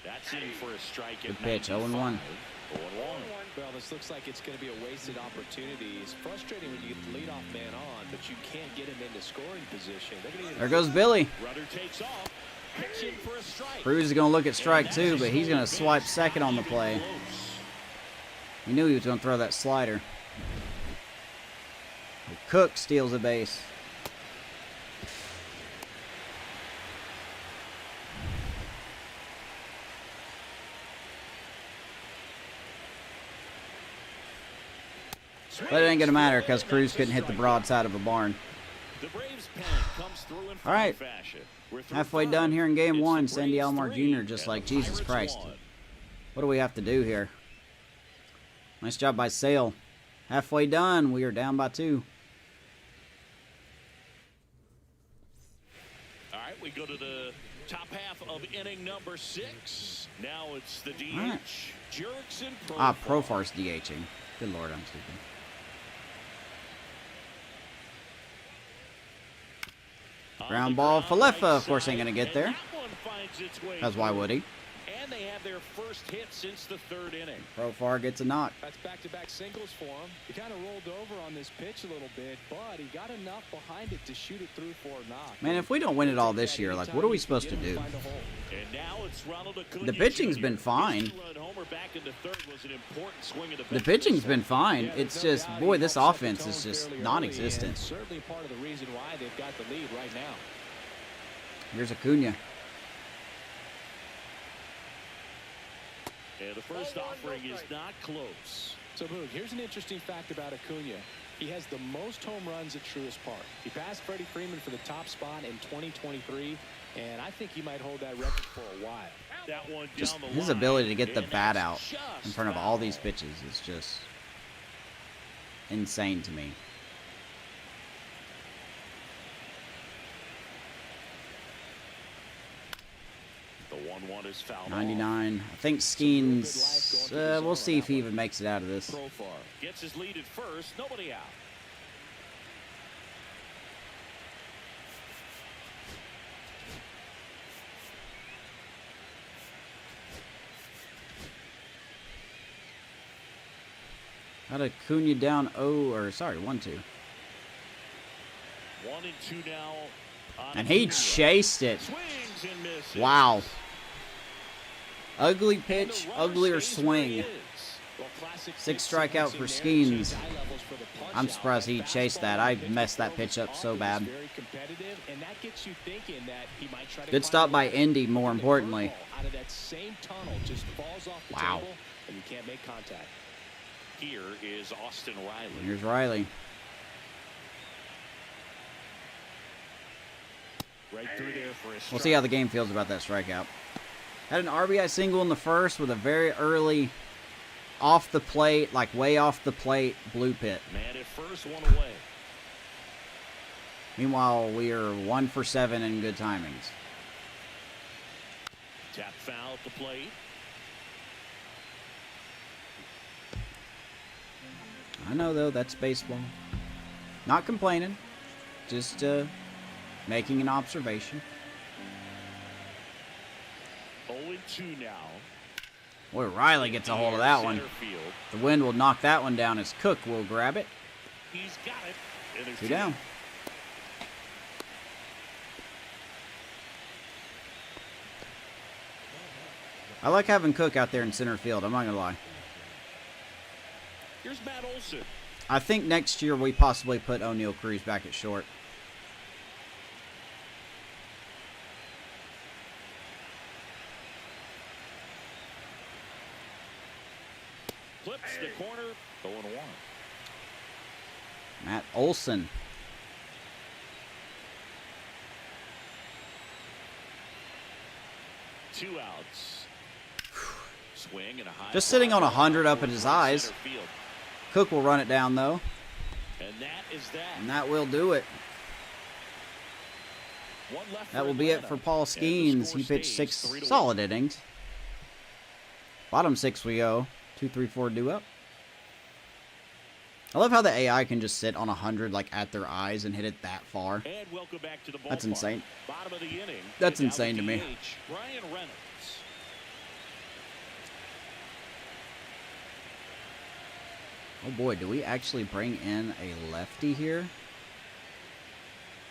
That's in for a strike Good at pitch, 95. 0-1. 0-1. Well, this looks like it's going to be a wasted opportunity. It's frustrating when you get the leadoff man on, but you can't get him into scoring position. There goes Billy. Runner takes off. Pitch in for a strike. Cruz is going to look at strike 2, but he's going to swipe second on the play. He knew he was going to throw that slider. Cook steals a base. But it ain't going to matter because Cruz couldn't hit the broadside of a barn. The Braves pen comes through in All right. fashion. We're through Halfway 5. done here in game It's 1. the Sandy Braves Alomar 3 Jr. just and like the Jesus Pirates Christ. 1. What do we have to do here? Nice job by Sale. Halfway done. We are down by 2. All right, we go to the top half of inning number 6. Now it's the DH. All right. Jurickson Profar's DHing. Good Lord, I'm stupid. Ground ball. Falefa, of course, ain't going to get there. Because why would he? And they have their first hit since the 3rd inning. Profar gets a knock. That's back-to-back singles for him. He kind of rolled over on this pitch a little bit, but he got enough behind it to shoot it through for a knock. Man, if we don't win it all this year, like, what are we supposed to do? And now it's Ronald Acuna The pitching's Jr. been fine. His two-run homer back into 3rd was an important swing of the The fence. pitching's been fine. Yeah, It's there's just, no doubt boy, he this helped set the offense tone is just fairly early, non-existent. and certainly part of the reason why they've got the lead right now. Here's Acuna. And the first offering is not close. So, Boog, here's an interesting fact about Acuna. He has the most home runs at Truist Park. He passed Freddie Freeman for the top spot in 2023, and I think he might hold that record for a while. That one Just down the his line, ability to get the and bat that's out just in front of all foul. these pitches is just insane to me. The 1-1 is fouled 99. I think Skeens, we'll see if he even makes it out of this. Profar gets his lead at first. Nobody out. Got Acuna down 1-2. 1-2 now. On And he Acuna. chased it. Swings and misses. Wow. Ugly And the pitch, runner uglier stays where he swing. is. Well, classic 6 pitch strikeout sequencing for there. Skeens. Eye levels for the punch I'm out. surprised he That chased fastball that. I pitch messed that was pitch up so off. It was bad. very competitive, and that gets you thinking that he might try to Good climb stop the by ladder. Indy, more And the importantly. curveball out of that same tunnel just falls off the Wow. table, and you can't make contact. Here is Austin Riley. Here's Riley. Right through there for a strike. We'll see how the game feels about that strikeout. Had an RBI single in the first with a very early off the plate, like way off the plate, blue pit. Man at first, one away. Meanwhile, we are 1 for 7 in good timings. Tap foul at the plate. I know, though, that's baseball. Not complaining, just making an observation. 0-2 now. Boy, Riley gets a hold of that one. Center field. The wind will knock that one down as Cook will grab it. He's got it. And there's 2 down. I like having Cook out there in center field. I'm not going to lie. Here's Matt Olson. I think next year we possibly put O'Neal Cruz back at short. Clips the corner. 0-1. Matt Olson. Two outs. Swing and a high. Just sitting on 100 up at his eyes. Cook will run it down, though. And that is that. And that will do it. One left That for will be it Atlanta. for Paul And the Skeens. score He pitched stays 6 3-1. solid innings. Bottom 6 we go. 2, 3, 4 due up. I love how the AI can just sit on 100 like at their eyes and hit it that far. And welcome back to the That's ballpark. insane. Bottom of the inning. That's And now insane the to me. DH, Brian Reynolds. Oh boy, do we actually bring in a lefty here?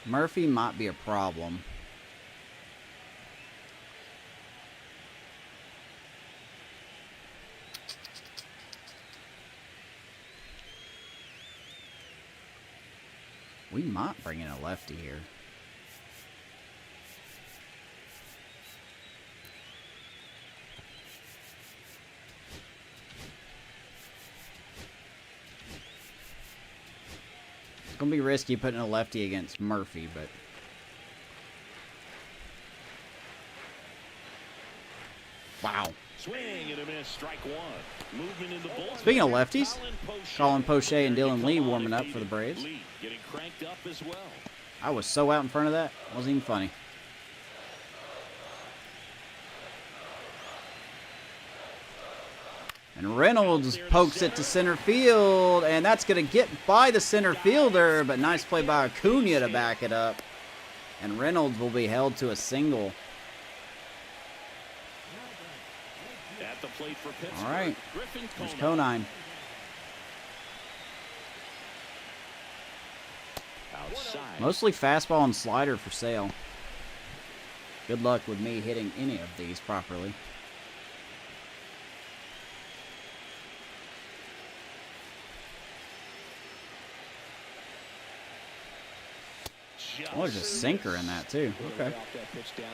Murphy might be a problem. We might bring in a lefty here. It's going to be risky putting a lefty against Murphy, but... Wow. Swing and a miss. Strike one. Movement in the bullpen. Speaking of lefties, Colin Poche and There you Dylan come Lee on warming if up for the needed. Braves. Lee getting cranked up as well. I was so out in front of that. Wasn't even funny. And Reynolds pokes it to center field, and that's going to get by the center fielder, but nice play by Acuna to back it up. And Reynolds will be held to a single. At the plate for Pittsburgh. All right. Griffin There's Conine. Conine. Outside. Mostly fastball and slider for sale. Good luck with me hitting any of these properly. Oh, there's a sinker in that too. Okay. Drop that pitch down.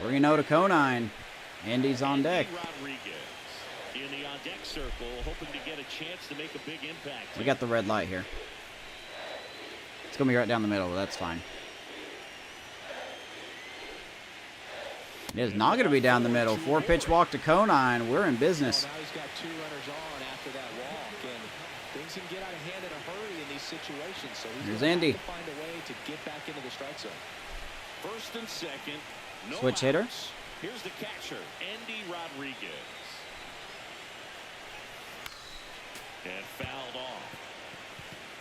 Bringing out to Conine. Andy's on deck. Andy Rodriguez in the on deck circle, hoping to get a chance to make a big impact. We got the red light here. It's going to be right down the middle, but that's fine. It is not going to be down the middle. 4-pitch walk to Conine. We're in business. Now he's got two runners on after that walk, and things can get out of hand in a hurry in these situations. So he's Here's gonna Andy. have to find a way to get back into the strike zone. First and second. No Switch hitter. outs. Here's the catcher, Andy Rodriguez. And fouled off.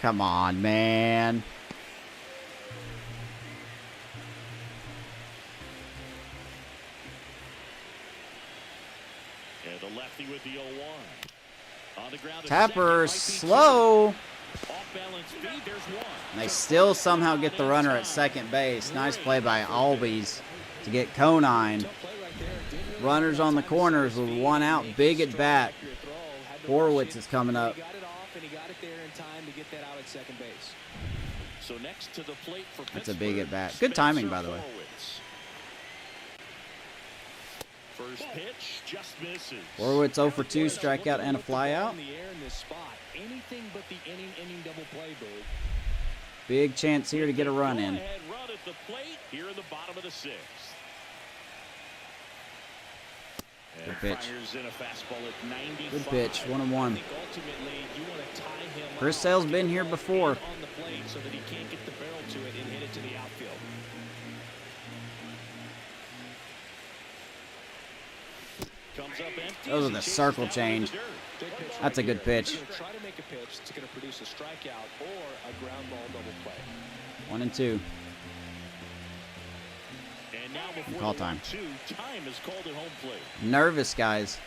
Come on, man. And the lefty with the 0-1. On the ground. at Tapper second, might be slow. two. Off balance speed, there's one. And they still somehow get the runner at second base. Nice play by Albies to get Conine. Tough play right there. Didn't really Runners on the corners with one out. Big at bat. accurate throw. Had to Horowitz rush it. is coming up. He got it off, and he got it there in time to get that out at second base. So next to the plate for That's a big Pittsburgh, at bat. Good timing, Spencer by the way. Horowitz. First pitch just misses. Horowitz 0 for 2, strikeout and a flyout. In the air in this spot. Anything but the inning double play, Boo. Big chance here to get a run in. Go-ahead run at the plate here in the bottom of the sixth. And Good pitch. fires in a fastball at 95. Good pitch, 1-1. I think ultimately you want to tie him Chris up, Sale's get been the here ball before. in on the plate so that he can't get the barrel to it and hit it to the outfield. Comes up empty. Those are as he the chases circle down into change. the dirt. Big pitch That's a right good here. pitch. He's gonna try to make a pitch that's going to produce a strikeout or a ground ball double play. 1-2. And now before Call the time. 1-2, time is called at home plate. Nervous, guys.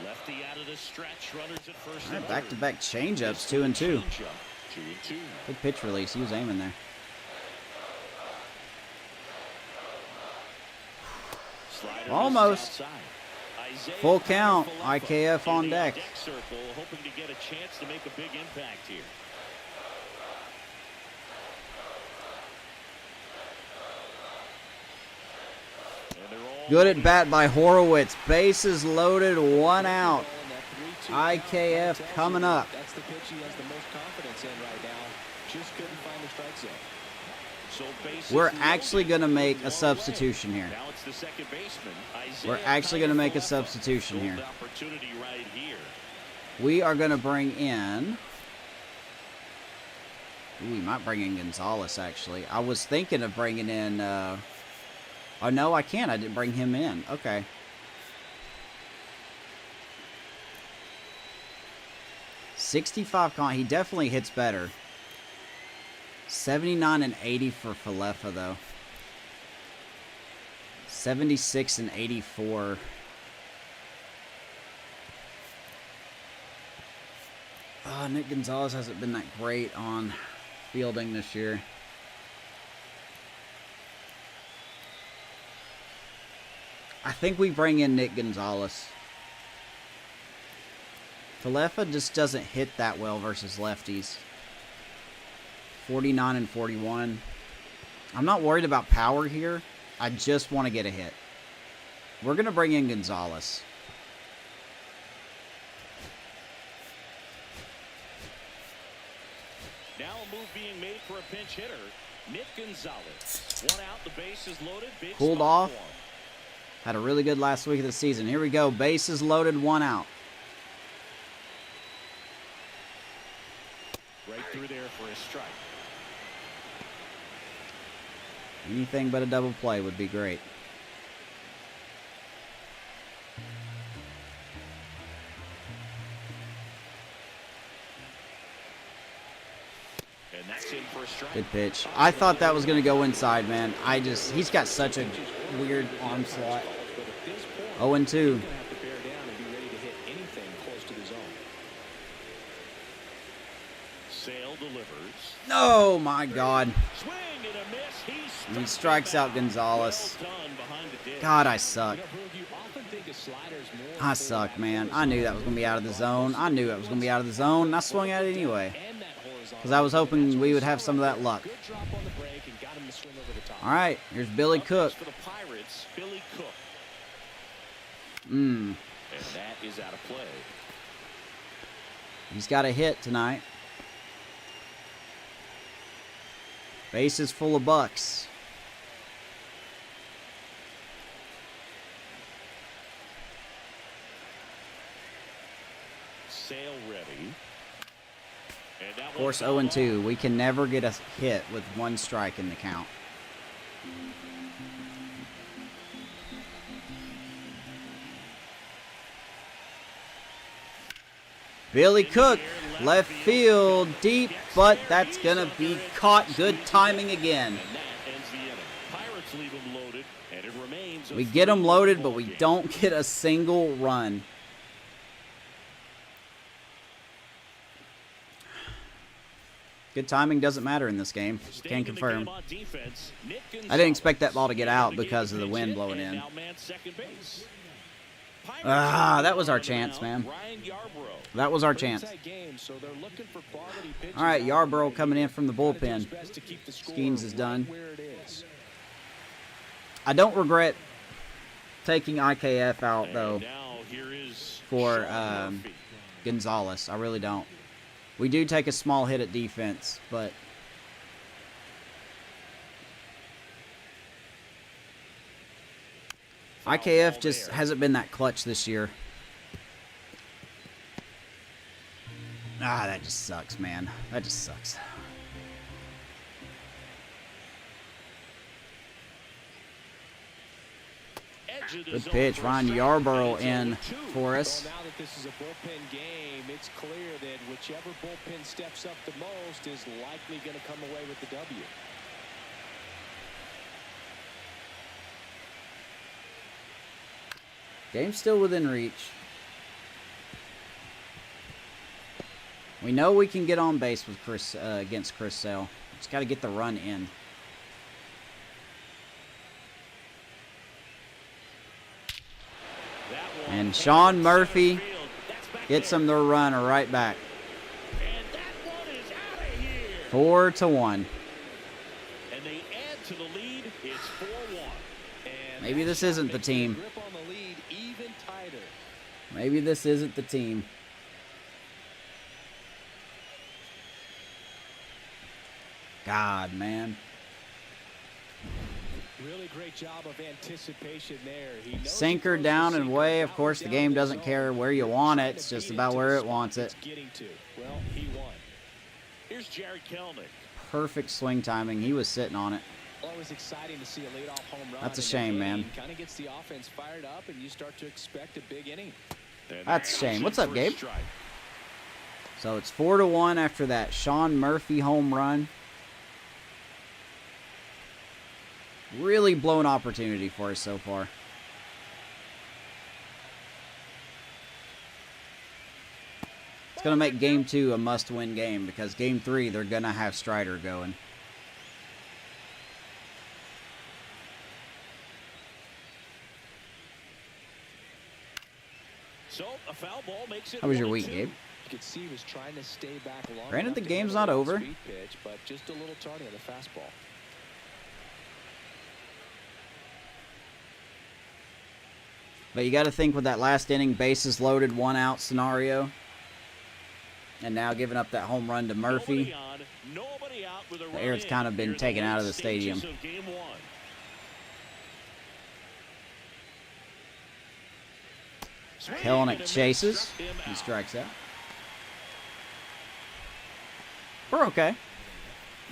Lefty out of the stretch, runners at first. All right, back-to-back changeups, 2-2. 2-2. Good pitch release. He was aiming there. Slider Almost. Isaiah Full count. Falefa IKF on in the deck. circle, hoping to get a chance to make a big impact here. And they're all Good at bat by Horowitz. Bases loaded, 1 out. IKF coming up. That's the pitch he has the most confidence in right now. Just couldn't find the strike zone. So bases We're loaded, actually going to make a one substitution away. here. Now it's the second baseman. We're Isaiah actually going to make a Falefa. substitution Gold here. opportunity right here. We are going to bring in... Ooh, we might bring in Gonzalez, actually. I was thinking of bringing in... Oh, no, I can't. I didn't bring him in. Okay. .65 con. He definitely hits better. 79 and 80 for Falefa, though. 76 and 84. Nick Gonzalez hasn't been that great on fielding this year. I think we bring in Nick Gonzalez. Falefa just doesn't hit that well versus lefties. 49 and 41. I'm not worried about power here. I just want to get a hit. We're going to bring in Gonzalez. Now a move being made for a pinch hitter. Nick Gonzalez. 1 out, the base is loaded. Big Cooled spot off. for him. Had a really good last week of the season. Here we go. Bases loaded, 1 out. Right through there for a strike. Anything but a double play would be great. And that's in for a strike. Good pitch. I thought that was going to go inside, man. He's got such a weird arm slot. But at this point, 0-2. he's going to have to bear down and be ready to hit anything close to the zone. Sale delivers. Oh, my God. Swing and a miss. He strikes out Gonzalez. Well done behind the dish. God, I suck. You know, Boog, you often think of sliders more I for suck, that man. I knew that was going to be out of the zone. I knew it was going to be out of the zone, and I swung at it anyway. and that horizontal. Because I was hoping we would have some of that luck. Good drop on the break and got him to swing over the top. All right, here's Billy Up Cook. next for the Pirates, Billy Cook. And And that is out of play. he's got a hit tonight. Base is full of bucks. Sale ready. And that Of course, one fouled 0-2. We can never get a hit with 1 strike in the count. Billy Cook, left field, deep, but that's going to be caught. Good timing again. And that ends the inning. Pirates leave him loaded, and it remains a We get them 3-1 loaded, but ball we game. don't get a single run. Good timing doesn't matter in this game. Staying Can in the confirm. game on defense, Nick I didn't expect that ball to Gonzalez. get out In the game because of the pinch wind hit, blowing and in. now man second base. Ah, that was our Pirates chance, on the man. mound, Ryan Yarbrough. That was our chance. Tight game, so they're looking for quality pitches All right, out Yarborough there. coming in from the Gotta do bullpen. his best to keep the score Skeens is right done. where it is. I don't regret taking IKF out, And though, now here is for Sean Murphy. Gonzalez. I really don't. We do take a small hit at defense, but... Foul IKF ball just there. hasn't been that clutch this year. Ah, that just sucks, man. That just sucks. Edge of the Good zone pitch. for a Ryan strike, Yarborough and in it's 0-2. for us. So now that this is a bullpen game, it's clear that whichever bullpen steps up the most is likely going to come away with the W. Game's still within reach. We know we can get on base with Chris against Chris Sale. Just got to get the run in. And Sean Murphy gets him the runner right back. 4-1. And they add to the lead. It's 4-1. Maybe this isn't the team. Maybe this isn't the team. God, man. Really great job of anticipation there. Sinker down and away. Of course, the game doesn't care where you want it. It's just about where it wants it. Well, he won. Here's Jared Kelnick. Perfect swing timing. He was sitting on it. Always exciting to see a leadoff home run. That's a shame, man. Kind of gets the offense fired up, and you start to expect a big inning. That's a shame. What's up, Gabe? So it's 4-1 after that Sean Murphy home run. Really blown opportunity for us so far. It's going to make Game 2 a must-win game because Game 3, they're going to have Strider going. So a foul ball makes it. How was your week, Gabe? You could see he was trying to stay back long. Granted, the game's not over. Pitch, but just a little tardy on the fastball. But you got to think with that last inning, bases loaded, 1 out scenario. And now giving up that home run to Murphy. The air's kind of been taken out of the stadium. Kelnick chases. He strikes out. We're okay.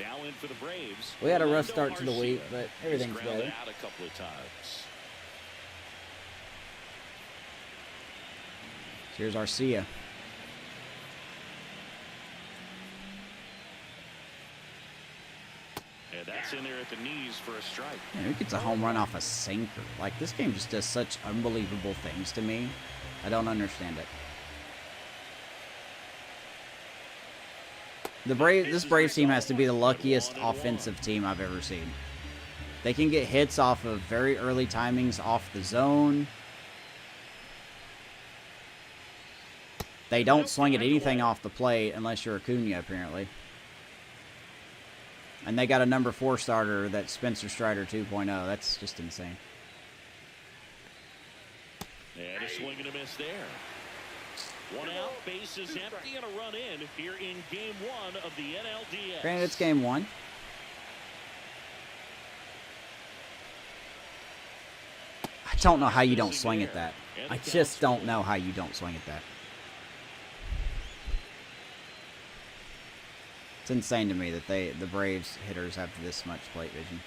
Now in for the Braves. We had a rough start to the week, but everything's better. Out a couple of times. Here's Arcia. And that's in there at the knees for a strike. Man, who gets a home run off a sinker? Like, this game just does such unbelievable things to me. I don't understand it. This Braves team has to be the luckiest offensive team I've ever seen. They can get hits off of very early timings off the zone. They don't swing at anything off the plate unless you're Acuna, apparently. And they got a number 4 starter that's Spencer Strider 2.0. That's just insane. And a swing and a miss there. 1 out, bases empty, and a run in here in Game 1 of the NLDS. Granted, it's Game 1. I don't know how you don't swing at that. I just don't know how you don't swing at that. It's insane to me that the Braves hitters have this much plate vision.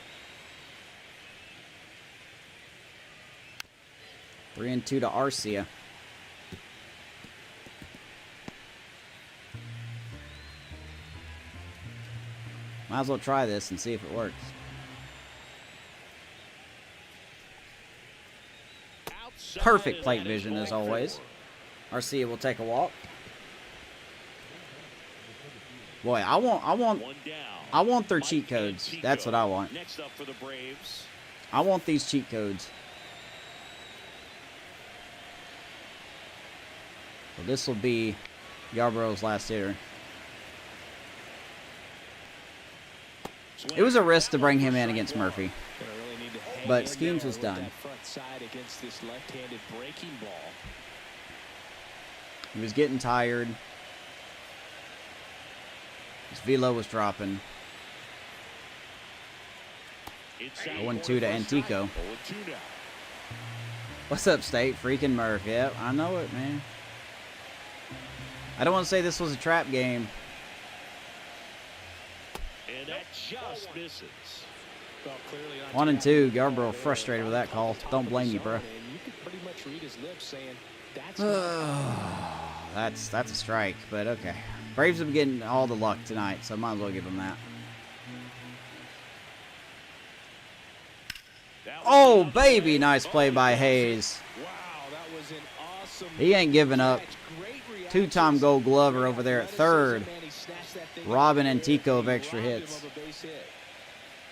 3-2 to Arcia. Might as well try this and see if it works. Perfect plate vision as always. Arcia will take a walk. Boy, I want their cheat codes. That's what I want. Next up for the Braves. I want these cheat codes. So this will be Yarborough's last hitter. It was a risk to bring him in against Murphy, but Schemes was done. He was getting tired. His velo was dropping. 0-2 to Antico. What's up, State? Freaking Murph. Yep, I know it, man. I don't want to say this was a trap game. And that just misses. 1-2. Yarborough frustrated with that call. Don't blame you, bro. That's a strike, but okay. Braves have been getting all the luck tonight, so might as well give them that. Oh, baby. Nice play by Hayes. He ain't giving up. Two-time Gold Glover over there at third. Robin Antico of extra hits.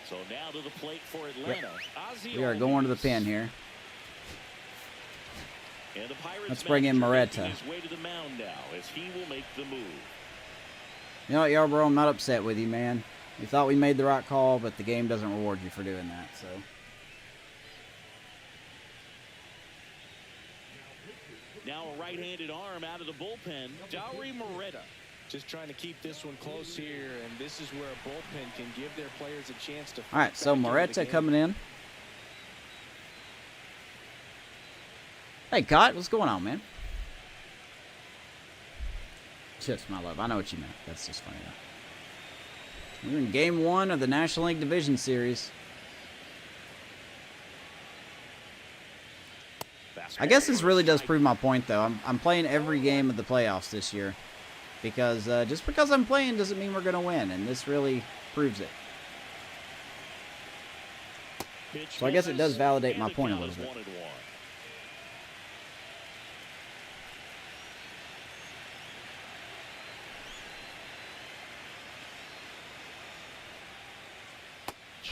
So now to the plate for Atlanta. We are going to the pin here. And the Pirates Let's bring in manager Moreta. making his way to the mound now as he will make the move. You know what, Yarborough, I'm not upset with you, man. We thought we made the right call, but the game doesn't reward you for doing that, so. Now a right-handed arm out of the bullpen, Dauri Moreta. Just trying to keep this one close here, and this is where a bullpen can give their players a chance to. All right, so Moreta coming in. Hey, Cott, what's going on, man? Just my love. I know what you meant. That's just funny, though. We're in Game 1 of the National League Division Series. I guess this really does prove my point, though. I'm playing every game of the playoffs this year. Because just because I'm playing doesn't mean we're going to win. And this really proves it. So I guess it does validate my point a little bit.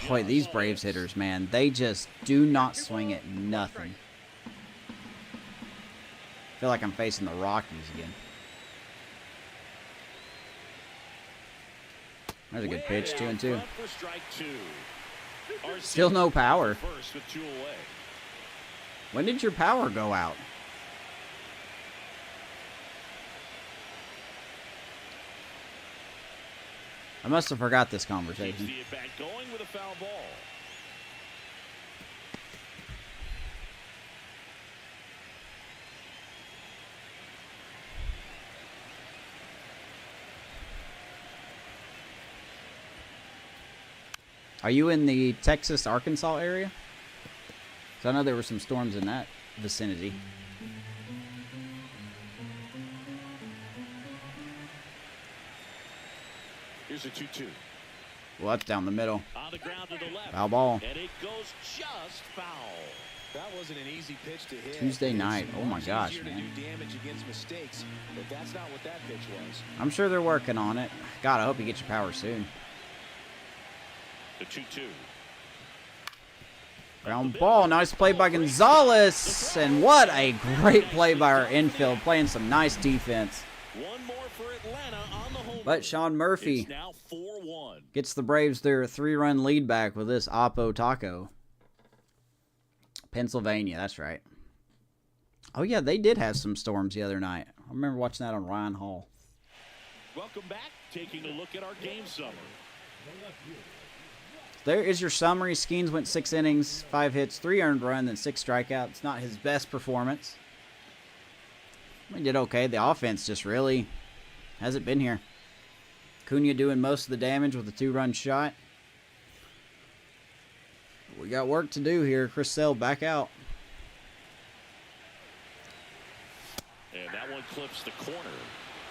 Boy, these Braves hitters, man, they just do not swing at nothing. I feel like I'm facing the Rockies again. There's a good pitch, 2-2. Still no power. When did your power go out? I must have forgot this conversation. Going with a foul ball. Are you in the Texas-Arkansas area? Because I know there were some storms in that vicinity. Here's a 2-2. Well, that's down the middle. On the ground to the left. Foul ball. And it goes just foul. That wasn't an easy pitch to hit. Tuesday night. Oh my gosh, Easier man. to do damage against mistakes, but that's not what that pitch was. I'm sure they're working on it. God, I hope you get your power soon. The 2-2. Ground ball. Nice play by Gonzalez. And what a great play by our infield. Playing some nice defense. One more for Atlanta on the home. But Sean Murphy It's now 4-1. gets the Braves their 3-run lead back with this Oppo Taco. Pennsylvania, that's right. Oh, yeah, they did have some storms the other night. I remember watching that on Ryan Hall. Welcome back. Taking a look at our game summary. There is your summary. Skeens went 6 innings, 5 hits, 3 earned runs, and 6 strikeouts. Not his best performance. We did okay. The offense just really hasn't been here. Cunha doing most of the damage with a 2-run shot. We got work to do here. Chris Sale back out. And that one clips the corner.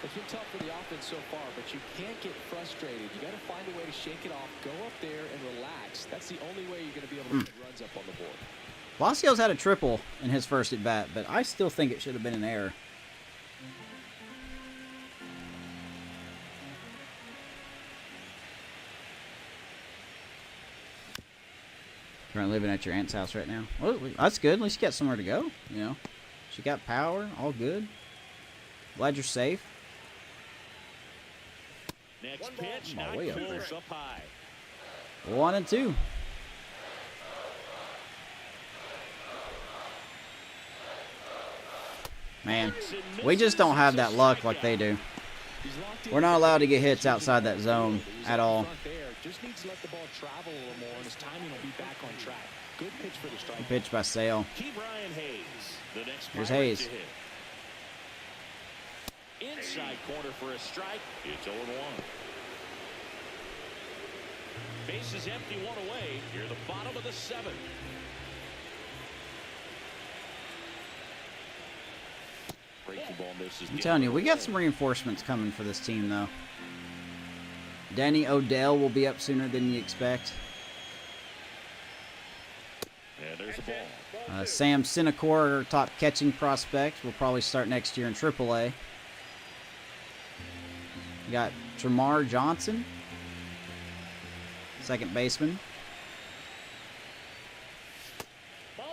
It's been tough for the offense so far, but you can't get frustrated. You got to find a way to shake it off, go up there, and relax. That's the only way you're going to be able to get runs up on the board. Palacios had a triple in his first at-bat, but I still think it should have been an error. Currently living at your aunt's house right now. Well, that's good. At least you got somewhere to go. You know, she got power. All good. Glad you're safe. Next pitch, Oh, way up there. close, up high. 1-2. Man, we just don't have that luck like they do. We're not allowed to get hits outside that zone at all. Just needs to let the ball travel a little more, and his timing will be back on track. Good pitch for the strike. Good pitch by Sale. Key Brian Hayes. The next Here's Pirate Hayes. to hit. Inside corner for a strike. It's 0-1. Bases empty, one away. Here the bottom of the 7th. Breaking ball misses. I'm telling you, we got some reinforcements coming for this team, though. Danny Odell will be up sooner than you expect. And there's the ball. Sam Sinecor, our top catching prospect, will probably start next year in AAA. You got Jamar Johnson, second baseman. Ball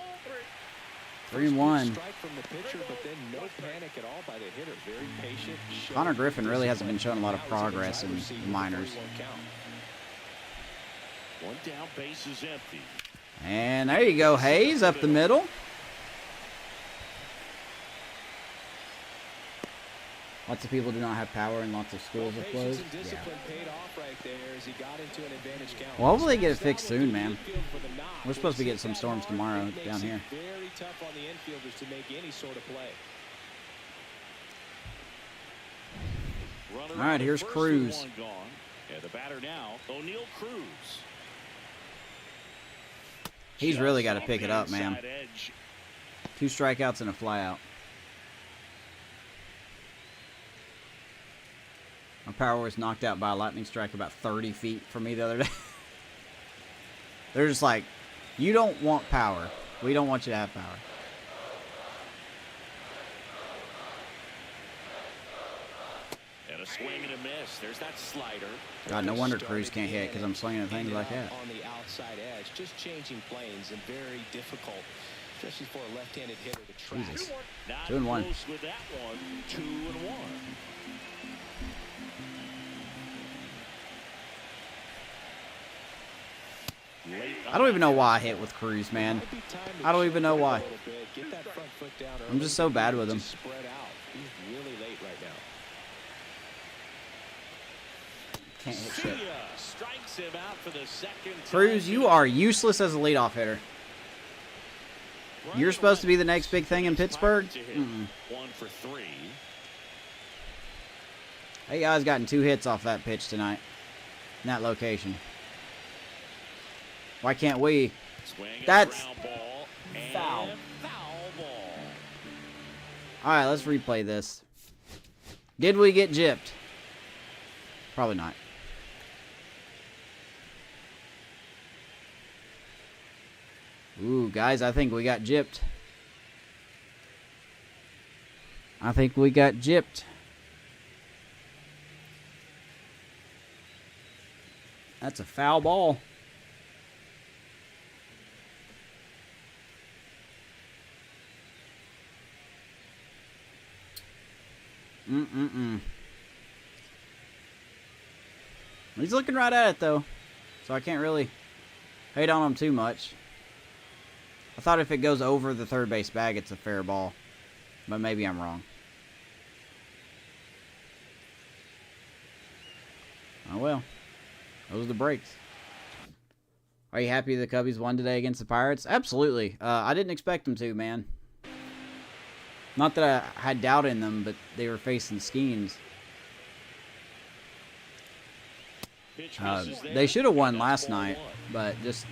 3-1. Strike from the pitcher, but then no panic at all by the hitter. Very patient. Connor Griffin really hasn't been showing a lot of progress in the minors. One down, base is empty. And there you go, Hayes up the middle. Lots of people do not have power and lots of schools are closed. Yeah. Well, hopefully they get it fixed soon, man. We're supposed to be getting some storms tomorrow down here. Very tough on the infielders to make any sort of play. Runner All right, on here's first, Cruz. one gone. And the batter now, O'Neal Cruz. He's really got to pick it up, man. Inside edge. 2 strikeouts and a flyout. My power was knocked out by a lightning strike about 30 feet from me the other day. They're just like, you don't want power. We don't want you to have power. And a swing and a miss. There's that slider. God, no wonder Cruz can't hit because I'm swinging at things like that. On the outside edge, just changing planes and very difficult, especially for a left-handed hitter to track. Jesus. Not 2-1. close with that one. 2-1. I don't even know why I hit with Cruz, man. I don't even know why. I'm just so bad with him. Spread out. He's really late right now. Can't hit shit. Sia strikes him out for the second time. Cruz, you are useless as a leadoff hitter. You're supposed to be the next big thing in Pittsburgh? Mm-mm. 1 for 3. Hey, guys, gotten 2 hits off that pitch tonight. In that location. Why can't we? Swing and That's ground ball and foul. Foul ball. All right, let's replay this. Did we get gypped? Probably not. Ooh, guys, I think we got gypped. I think we got gypped. That's a foul ball. He's looking right at it, though. So I can't really hate on him too much. I thought if it goes over the third base bag, it's a fair ball. But maybe I'm wrong. Oh, well. Those are the breaks. Are you happy the Cubbies won today against the Pirates? Absolutely. I didn't expect them to, man. Not that I had doubt in them, but they were facing Skeens. They should have won last night, but just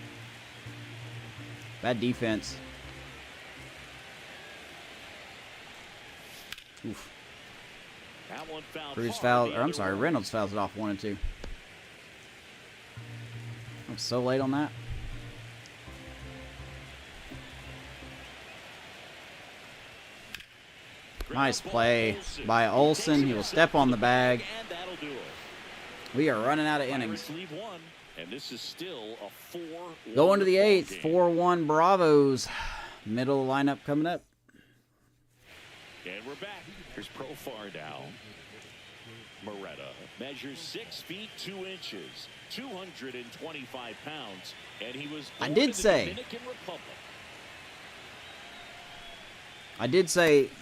bad defense. Oof. Cruz fouled, or I'm sorry, Reynolds fouls it off 1 and 2. I'm so late on that. Nice play by Olsen. He will step on the bag. We are running out of innings. Going to the 8th, 4-1 Bravos. Middle lineup coming up. And we're back. Here's Profar now. Moretta measures 6 feet 2 inches, 225 pounds, and he was born I did in the say, Dominican Republic.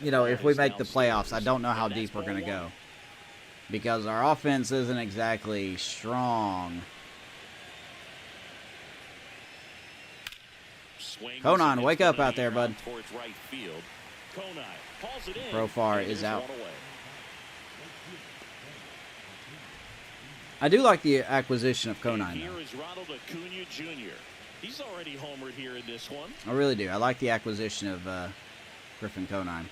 you know, if we make the playoffs, I don't know how deep we're going to go. Because our offense isn't exactly strong. Conan, wake up out there, bud. Profar is out. I do like the acquisition of Conan, Here is Ronald Acuna Jr. He's already homered here in this one. I really do. I like the acquisition of Griffin Conan.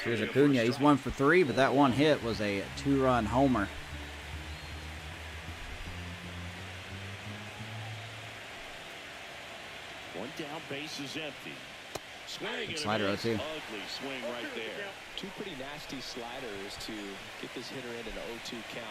Here's Acuna. He's 1 for 3, but that one hit was a 2-run homer. One down, base is empty. Swing Slider and a 0-2. ugly swing right there. Two pretty nasty sliders to get this hitter in an 0-2 count.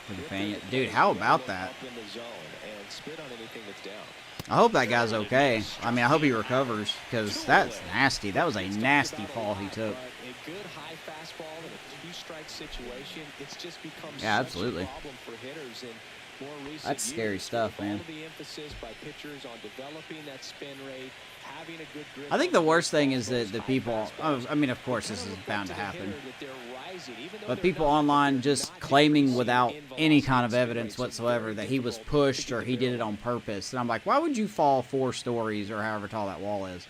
For the fan. Dude, how about that? Up in the zone and spit on anything that's down. I hope that guy's okay. I mean, I hope he recovers, because that's nasty. That was a nasty fall he took. A good high fastball in a two-strike situation, it's just become Yeah, absolutely. such a problem for hitters in more recent That's scary years. stuff, With man. all the emphasis by pitchers on developing that spin rate, having a good grip. I think the worst thing is that the high people, fastballs, I mean, of course, this kind is of bound to reflects to the happen. hitter that they're rising, even though But they're people not, online they're just not claiming getting without in any velocity kind of and spin evidence rates. It's whatsoever very that he was difficult to pushed get or the he did barrel. it on purpose. And I'm like, why would you fall 4 stories or however tall that wall is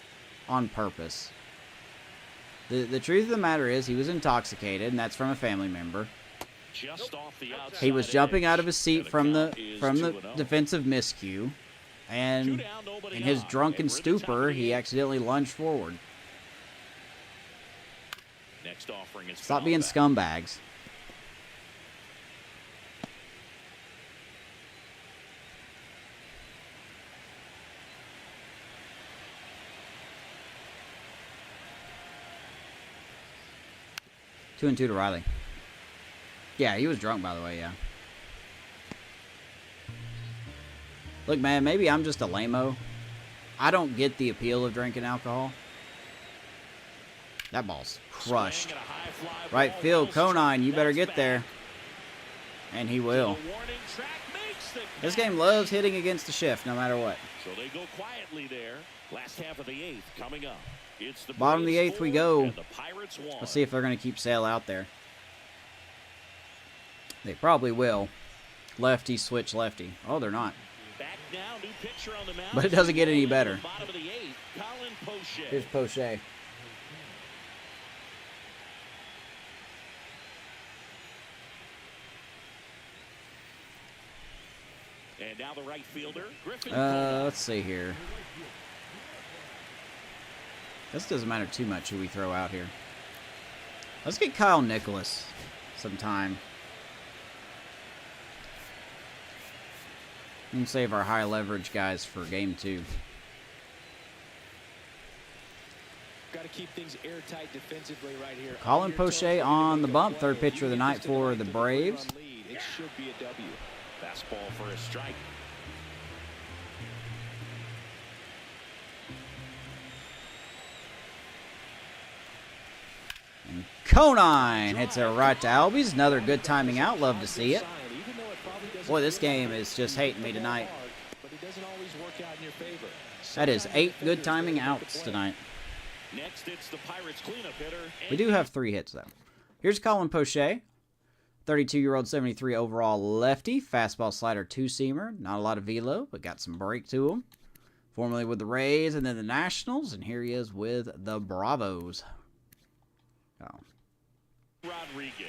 on purpose? The truth of the matter is he was intoxicated, and that's from a family member. Just off the outside He was jumping out of his edge, seat and from the count is from the 2-0. defensive miscue, and 2 down, nobody in his on, drunken and we're at the top of stupor, the he eighth. accidentally lunged forward. Next offering is Stop foul being back. scumbags. Two and two to Riley. Yeah, he was drunk, by the way, yeah. Look, man, maybe I'm just a lame-o. I don't get the appeal of drinking alcohol. That ball's crushed. Swing and a high fly Right ball, field, well Conine, struck. you better That's get back. there. And he The will. warning track makes the This catch. game loves hitting against the shift, no matter what. So they go quietly there. Last half of the 8th coming up. It's the Bottom of the Braves 8th we 4 go. and the Pirates 1. Let's see if they're going to keep Sale out there. They probably will. Lefty, switch lefty. Oh, they're not. Back now, new pitcher on the mound. But it doesn't get any better. Bottom of the 8th, Colin Poche. Here's Poche. And now the right fielder, Griffin Conine. Let's see here. This doesn't matter too much who we throw out here. Let's get Kyle Nicholas some time. And save our high leverage guys for game 2. Got to keep things airtight defensively right here. Colin On your toes, Poche ready to on make the a bump, play. third pitcher of the You night get this for tonight the to Braves. run lead. It should be a W. Fastball for a strike. And Conine hits it right to Albies. Another good timing out. Love to see it. Even though it probably doesn't Boy, this feel game like is just hating me tonight. hard, but it doesn't always work out in your favor. That is Sometimes 8 defenders good gotta timing make the outs play. tonight. Next, it's the Pirates cleanup hitter. We do have 3 hits, though. Here's Colin Poche. 32-year-old, 73 overall lefty. Fastball slider, 2-seamer. Not a lot of velo, but got some break to him. Formerly with the Rays and then the Nationals. And here he is with the Bravos. Oh. Rodriguez.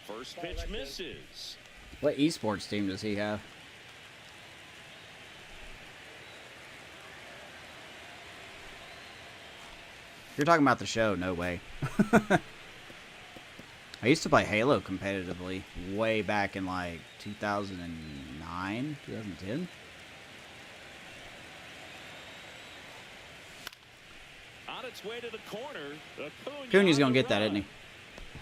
First pitch misses. What esports team does he have? You're talking about the show, no way. I used to play Halo competitively way back in like 2009, 2010. On its way to the corner. Acuna's gonna get that, isn't he?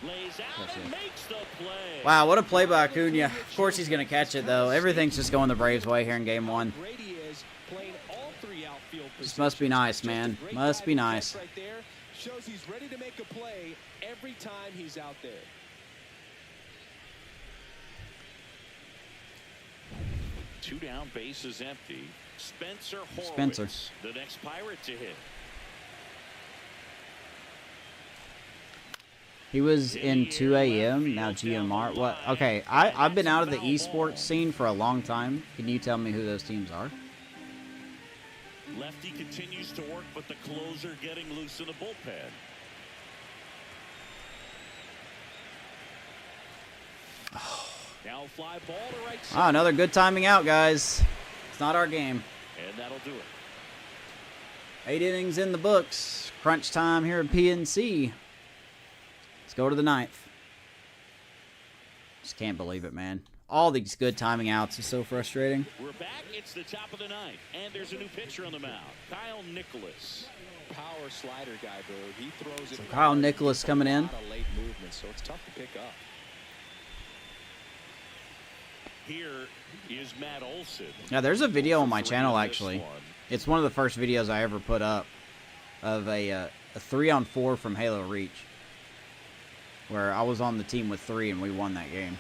Lays out Yes, and yeah. makes the play. Wow, what a play by Acuna. Of course he's gonna catch it though. Everything's just going the Braves' way here in game 1. Great he is, playing all 3 outfield This must be positions. nice, Just a man. great Must be diving nice. catch right there. Shows he's ready to make a play every time he's out there. Two down, bases empty. Spencer Horwitz, Spencer. the next Pirate to hit. He was in 2 a.m. Now GMR. What? Okay, I've been out of the esports scene for a long time. Can you tell me who those teams are? Lefty continues to work, but the closer getting loose in the bullpen. Now fly ball to right Ah, side, another good timing out, guys. It's not our game. and that'll do it. 8 innings in the books. Crunch time here at PNC. Let's go to the 9th. Just can't believe it, man. all these good timing outs is so frustrating. We're back. It's the top of the ninth, and there's a new pitcher on the mound, Kyle Nicholas. Power slider guy, bro. He throws it. So Kyle Nicholas coming in. A lot of late movement, so it's tough to pick up. Here is Matt Olson. Yeah, there's a video on my channel actually. It's one of the first videos I ever put up of a 3-on-4 from Halo Reach, where I was on the team with 3 and we won that game.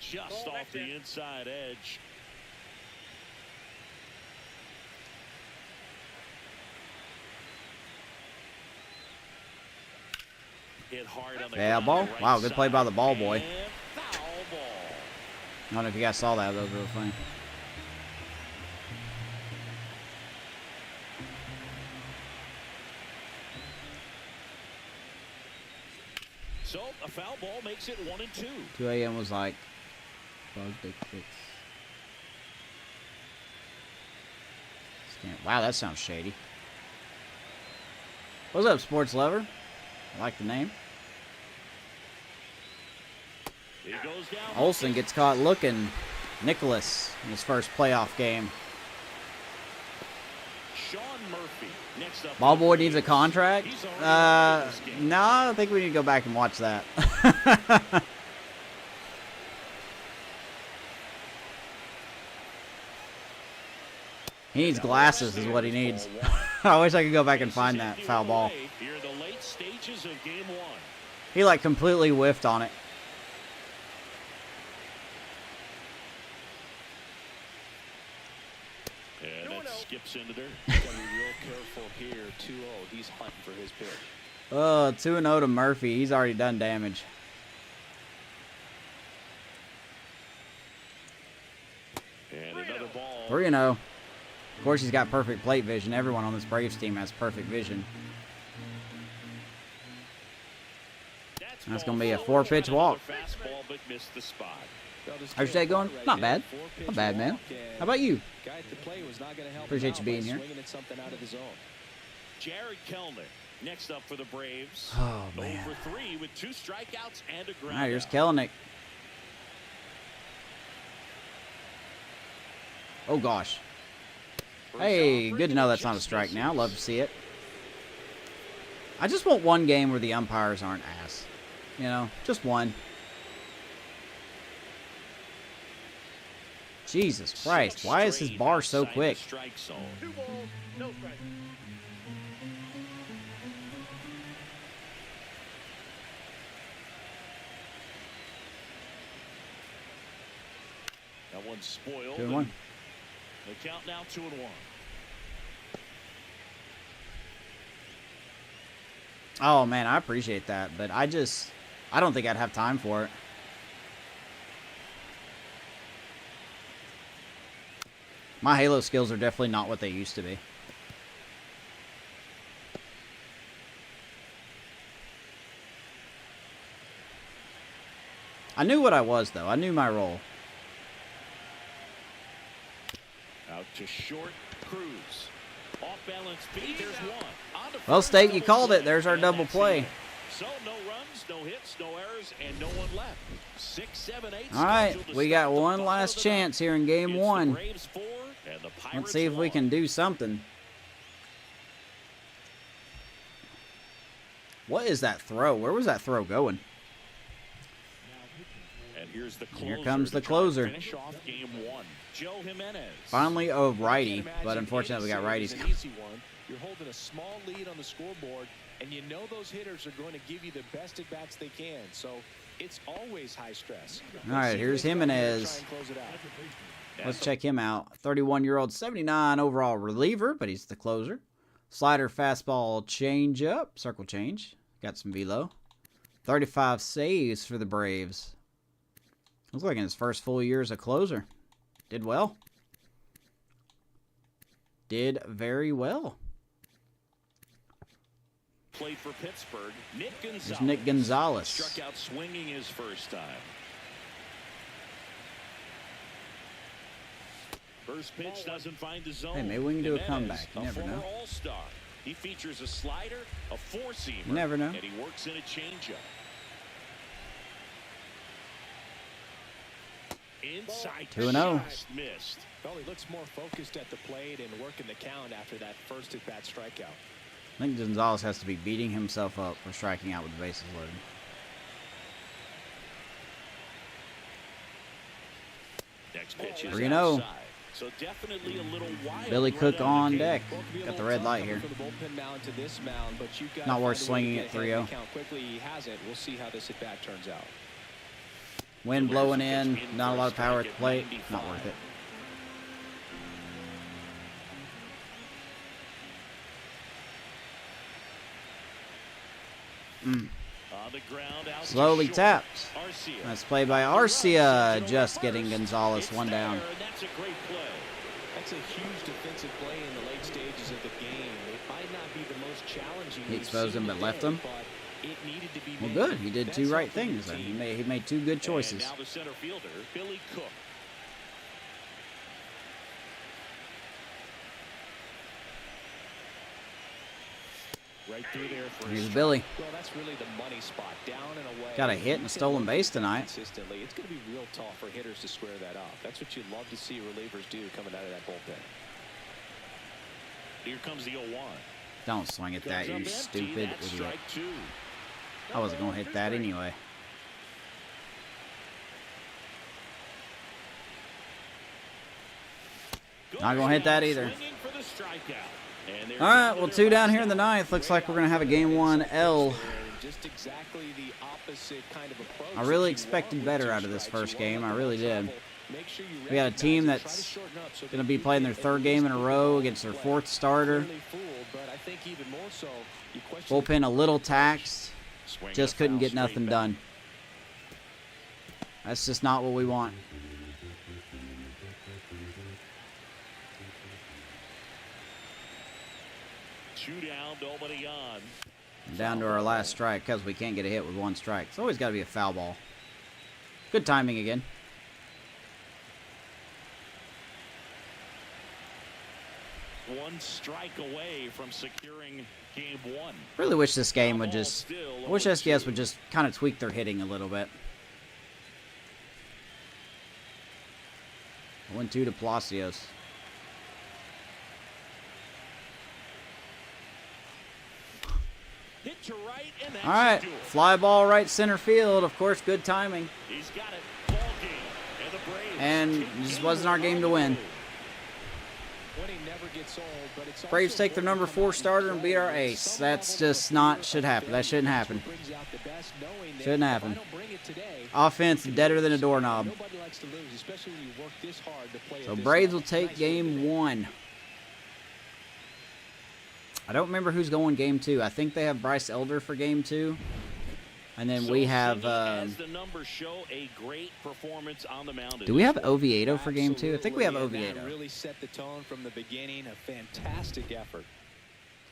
Just off the inside edge. Hit hard on the ground, ball. right Wow, good play by the ball boy. and foul ball. I don't know if you guys saw that. That was real funny. So a foul ball makes it 1-2. 2 a.m. was like, bug big fix. Wow, that sounds shady. What's up, Sports Lover? I like the name. It goes down. Olsen gets caught looking. Nicholas in his first playoff game. Sean Murphy next up. Ball boy needs a contract? No, I think we need to go back and watch that. He needs glasses is what he needs. I wish I could go back and find that foul ball. Here are the late stages of game 1. He like completely whiffed on it. And that skips into there. He's got to be real careful here. 2-0. He's hunting for his pitch. 2-0 to Murphy. He's already done damage. And another ball. 3-0. Of course, he's got perfect plate vision. Everyone on this Braves team has perfect vision. That's going to be a 4-pitch walk. Fastball, but missed the spot. How's your day going? Not bad. Not bad, man. How about you? Appreciate you being here. Jared Kelnick next up for the Braves. Oh, man. Over 3 with 2 strikeouts and a All ground right, here's out. Kelnick. Oh, gosh. Hey, good to know that's not a strike now. Love to see it. I just want one game where the umpires aren't ass. You know, just one. Jesus Christ, why is his bar so quick? 2 balls, no strikes. That one's spoiled. 2-1. The count now 2-1. Oh, man, I appreciate that, but I don't think I'd have time for it. My Halo skills are definitely not what they used to be. I knew what I was, though. I knew my role. Out to short, Cruz. Off balance feed, there's one. On to Well, first, State, you double called it. play, There's our and double that's play. it. So no runs, no hits, no errors, and no one left. 6, 7, 8. All right, scheduled to we start got the one bottom last of the ninth. chance here in Game It's the 1. Braves 4 and the Pirates Let's see if we 1. can do something. What is that throw? Where was that throw going? And here's the Here closer comes to the try to closer. Finish off game 1. Joe Jimenez. Finally a righty, Can't but imagine unfortunately we got any righties. save is an easy one. You're holding a small lead on the scoreboard, and you know those hitters are going to give you the best at bats they can. So it's always high stress. All right, here's Jimenez. Try and close it out. Let's check him out. 31-year-old, 79 overall reliever, but he's the closer. Slider, fastball, change up, circle change. Got some velo. 35 saves for the Braves. Looks like in his first full year as a closer. Did well. Did very well. Played for Pittsburgh. Nick Gonzalez. There's Nick Gonzalez. Struck out swinging his first time. First pitch doesn't find the zone. Hey, maybe we can do a Jimenez, comeback. You a never former know. All-star. He features a slider, a four-seamer. You never know. And he works in a changeup. Inside 2-0. just missed. Well, he looks more focused at the plate and working the count after that first at-bat strikeout. I think Gonzalez has to be beating himself up for striking out with the bases loaded. Next pitch is 3-0. outside. So definitely a little wild. Billy Cook on deck. Well, it could be a Got the little red tough light coming here. from the bullpen mound to this mound, but you've got Not to worth find a way to swinging get at ahead of 3-0. the count quickly. He hasn't. We'll see how this at-bat turns out. Wind blowing in. Not a lot of power at the plate. Not worth it. On the ground, out Slowly short. tapped. Arcia. That's played by Arcia. Just getting Gonzalez one down. There, and that's a great play. That's a huge defensive play in the late stages of the game. It might not be the most challenging. He we've exposed seen him but today, left him. but it needed to be Well, made. good. He did That's two right helping the things. Then. team. He made two good choices. And now the center fielder, Billy Cook. Right through there for Here's his Billy. Well, that's really the money spot. Down and away. Got a hit and a stolen base tonight. Consistently, it's going to be real tough for hitters to square that up. That's what you'd love to see relievers do coming out of that bullpen. Here comes the 0-1. Don't swing at that, Goes up you empty. stupid That's idiot. strike two. I wasn't going to hit that anyway. Not gonna hit that either. Swinging for the strikeout. And there's All right, well, another 2 down here in the line. ninth. Looks like we're going to have a game 1 L. Just exactly the opposite kind of approach I really that you expected want better with out two of this strikes. first You game. want I to really did. travel. Make sure you We got a team recognize it, try that's to shorten up so going to that be you playing can their third at game in a least row get against their play. fourth starter. Clearly fooled, but I think even more so, you question Bullpen a little taxed. Swinging Just a couldn't foul get straight nothing back. done. That's just not what we want. Two down, nobody on. Down to our last strike because we can't get a hit with 1 strike. It's always got to be a foul ball. Good timing again. One strike away from securing game 1. Really wish this game would Ball just... still I wish 0-2. SDS would just kind of tweak their hitting a little bit. 1-2 to Palacios. Hit to right, and that's All right, a duel. fly ball right center field. Of course, good timing. He's got it. Ball game. And the Braves And take it just game wasn't our game to win. 1. winning never gets old, but it's Braves also take their number 4 starter and beat our ace. That's just not should happen. That shouldn't happen. Shouldn't happen. Offense deader than a doorknob. Nobody likes to lose, especially when you work this hard to play at So this Braves level. will take Nice game 1. I don't remember who's going game 2. I think they have Bryce Elder for game 2. And then we have... as the numbers show, a great performance on the mound. do we have Oviedo for game 2? I think we have Absolutely, and that Oviedo. really set the tone from the beginning. A fantastic effort.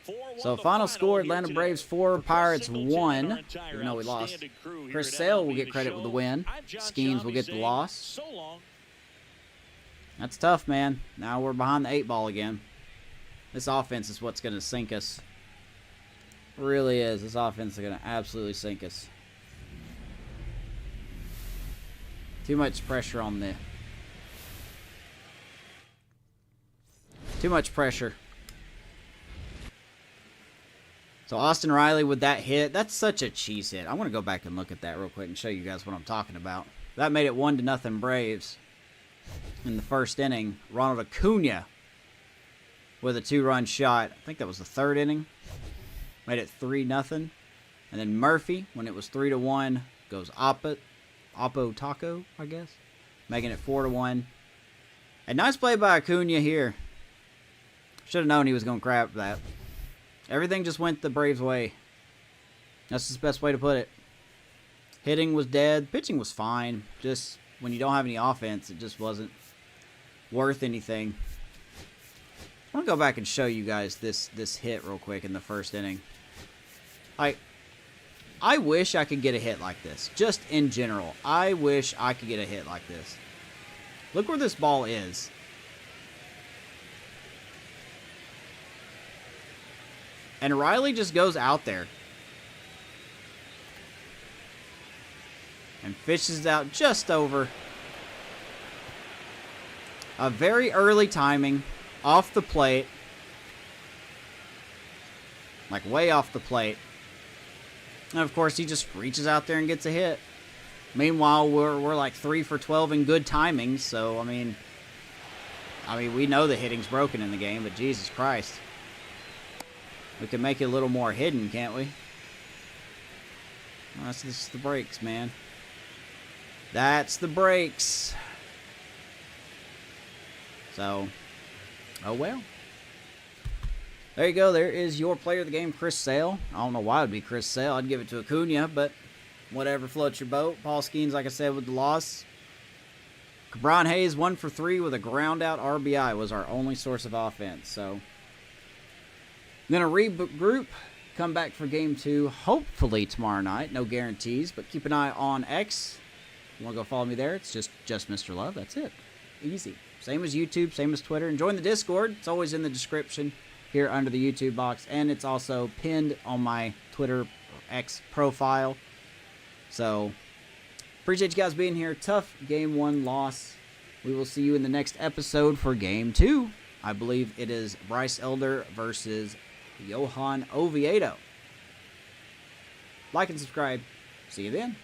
4-1 So the final score, here Atlanta today. Braves 4, For Chris Pirates Singleton 1. and our entire Even though we lost. outstanding crew here Chris at Sale will MLB get The credit with the Show. win. I'm John Schemes will Shelby get the saying loss. So long. That's tough, man. Now we're behind the 8 ball again. This offense is what's going to sink us. It really is. This offense is going to absolutely sink us. Too much pressure on the... Too much pressure. So Austin Riley with that hit. That's such a cheese hit. I want to go back and look at that real quick and show you guys what I'm talking about. That made it 1-0 Braves. In the first inning, Ronald Acuna with a 2-run shot. I think that was the 3rd inning. Made it 3-0. And then Murphy, when it was 3-1, goes Oppo Taco, I guess. Making it 4-1. A nice play by Acuna here. Should have known he was going to crap that. Everything just went the Braves' way. That's the best way to put it. Hitting was dead. Pitching was fine. Just when you don't have any offense, it just wasn't worth anything. I want to go back and show you guys this hit real quick in the first inning. I wish I could get a hit like this. Just in general. I wish I could get a hit like this. Look where this ball is. And Riley just goes out there. And fishes out just over. A very early timing, off the plate. Like way off the plate. And of course, he just reaches out there and gets a hit. Meanwhile, we're like 3 for 12 in good timing. So I mean, we know the hitting's broken in the game, but Jesus Christ, we can make it a little more hidden, can't we? Well, that's just the breaks, man. That's the breaks. So, oh well. There you go. There is your player of the game, Chris Sale. I don't know why it would be Chris Sale. I'd give it to Acuna, but whatever floats your boat. Paul Skeens, like I said, with the loss. Cabron Hayes, 1 for 3 with a ground out RBI, was our only source of offense. So, I'm going to regroup, come back for game 2, hopefully tomorrow night. No guarantees, but keep an eye on X. If you want to go follow me there, it's just Mr. Love. That's it. Easy. Same as YouTube, same as Twitter. And join the Discord. It's always in the description here under the YouTube box, and it's also pinned on my Twitter X profile. So, appreciate you guys being here. Tough game 1 loss. We will see you in the next episode for game 2. I believe it is Bryce Elder versus Johan Oviedo. Like and subscribe. See you then.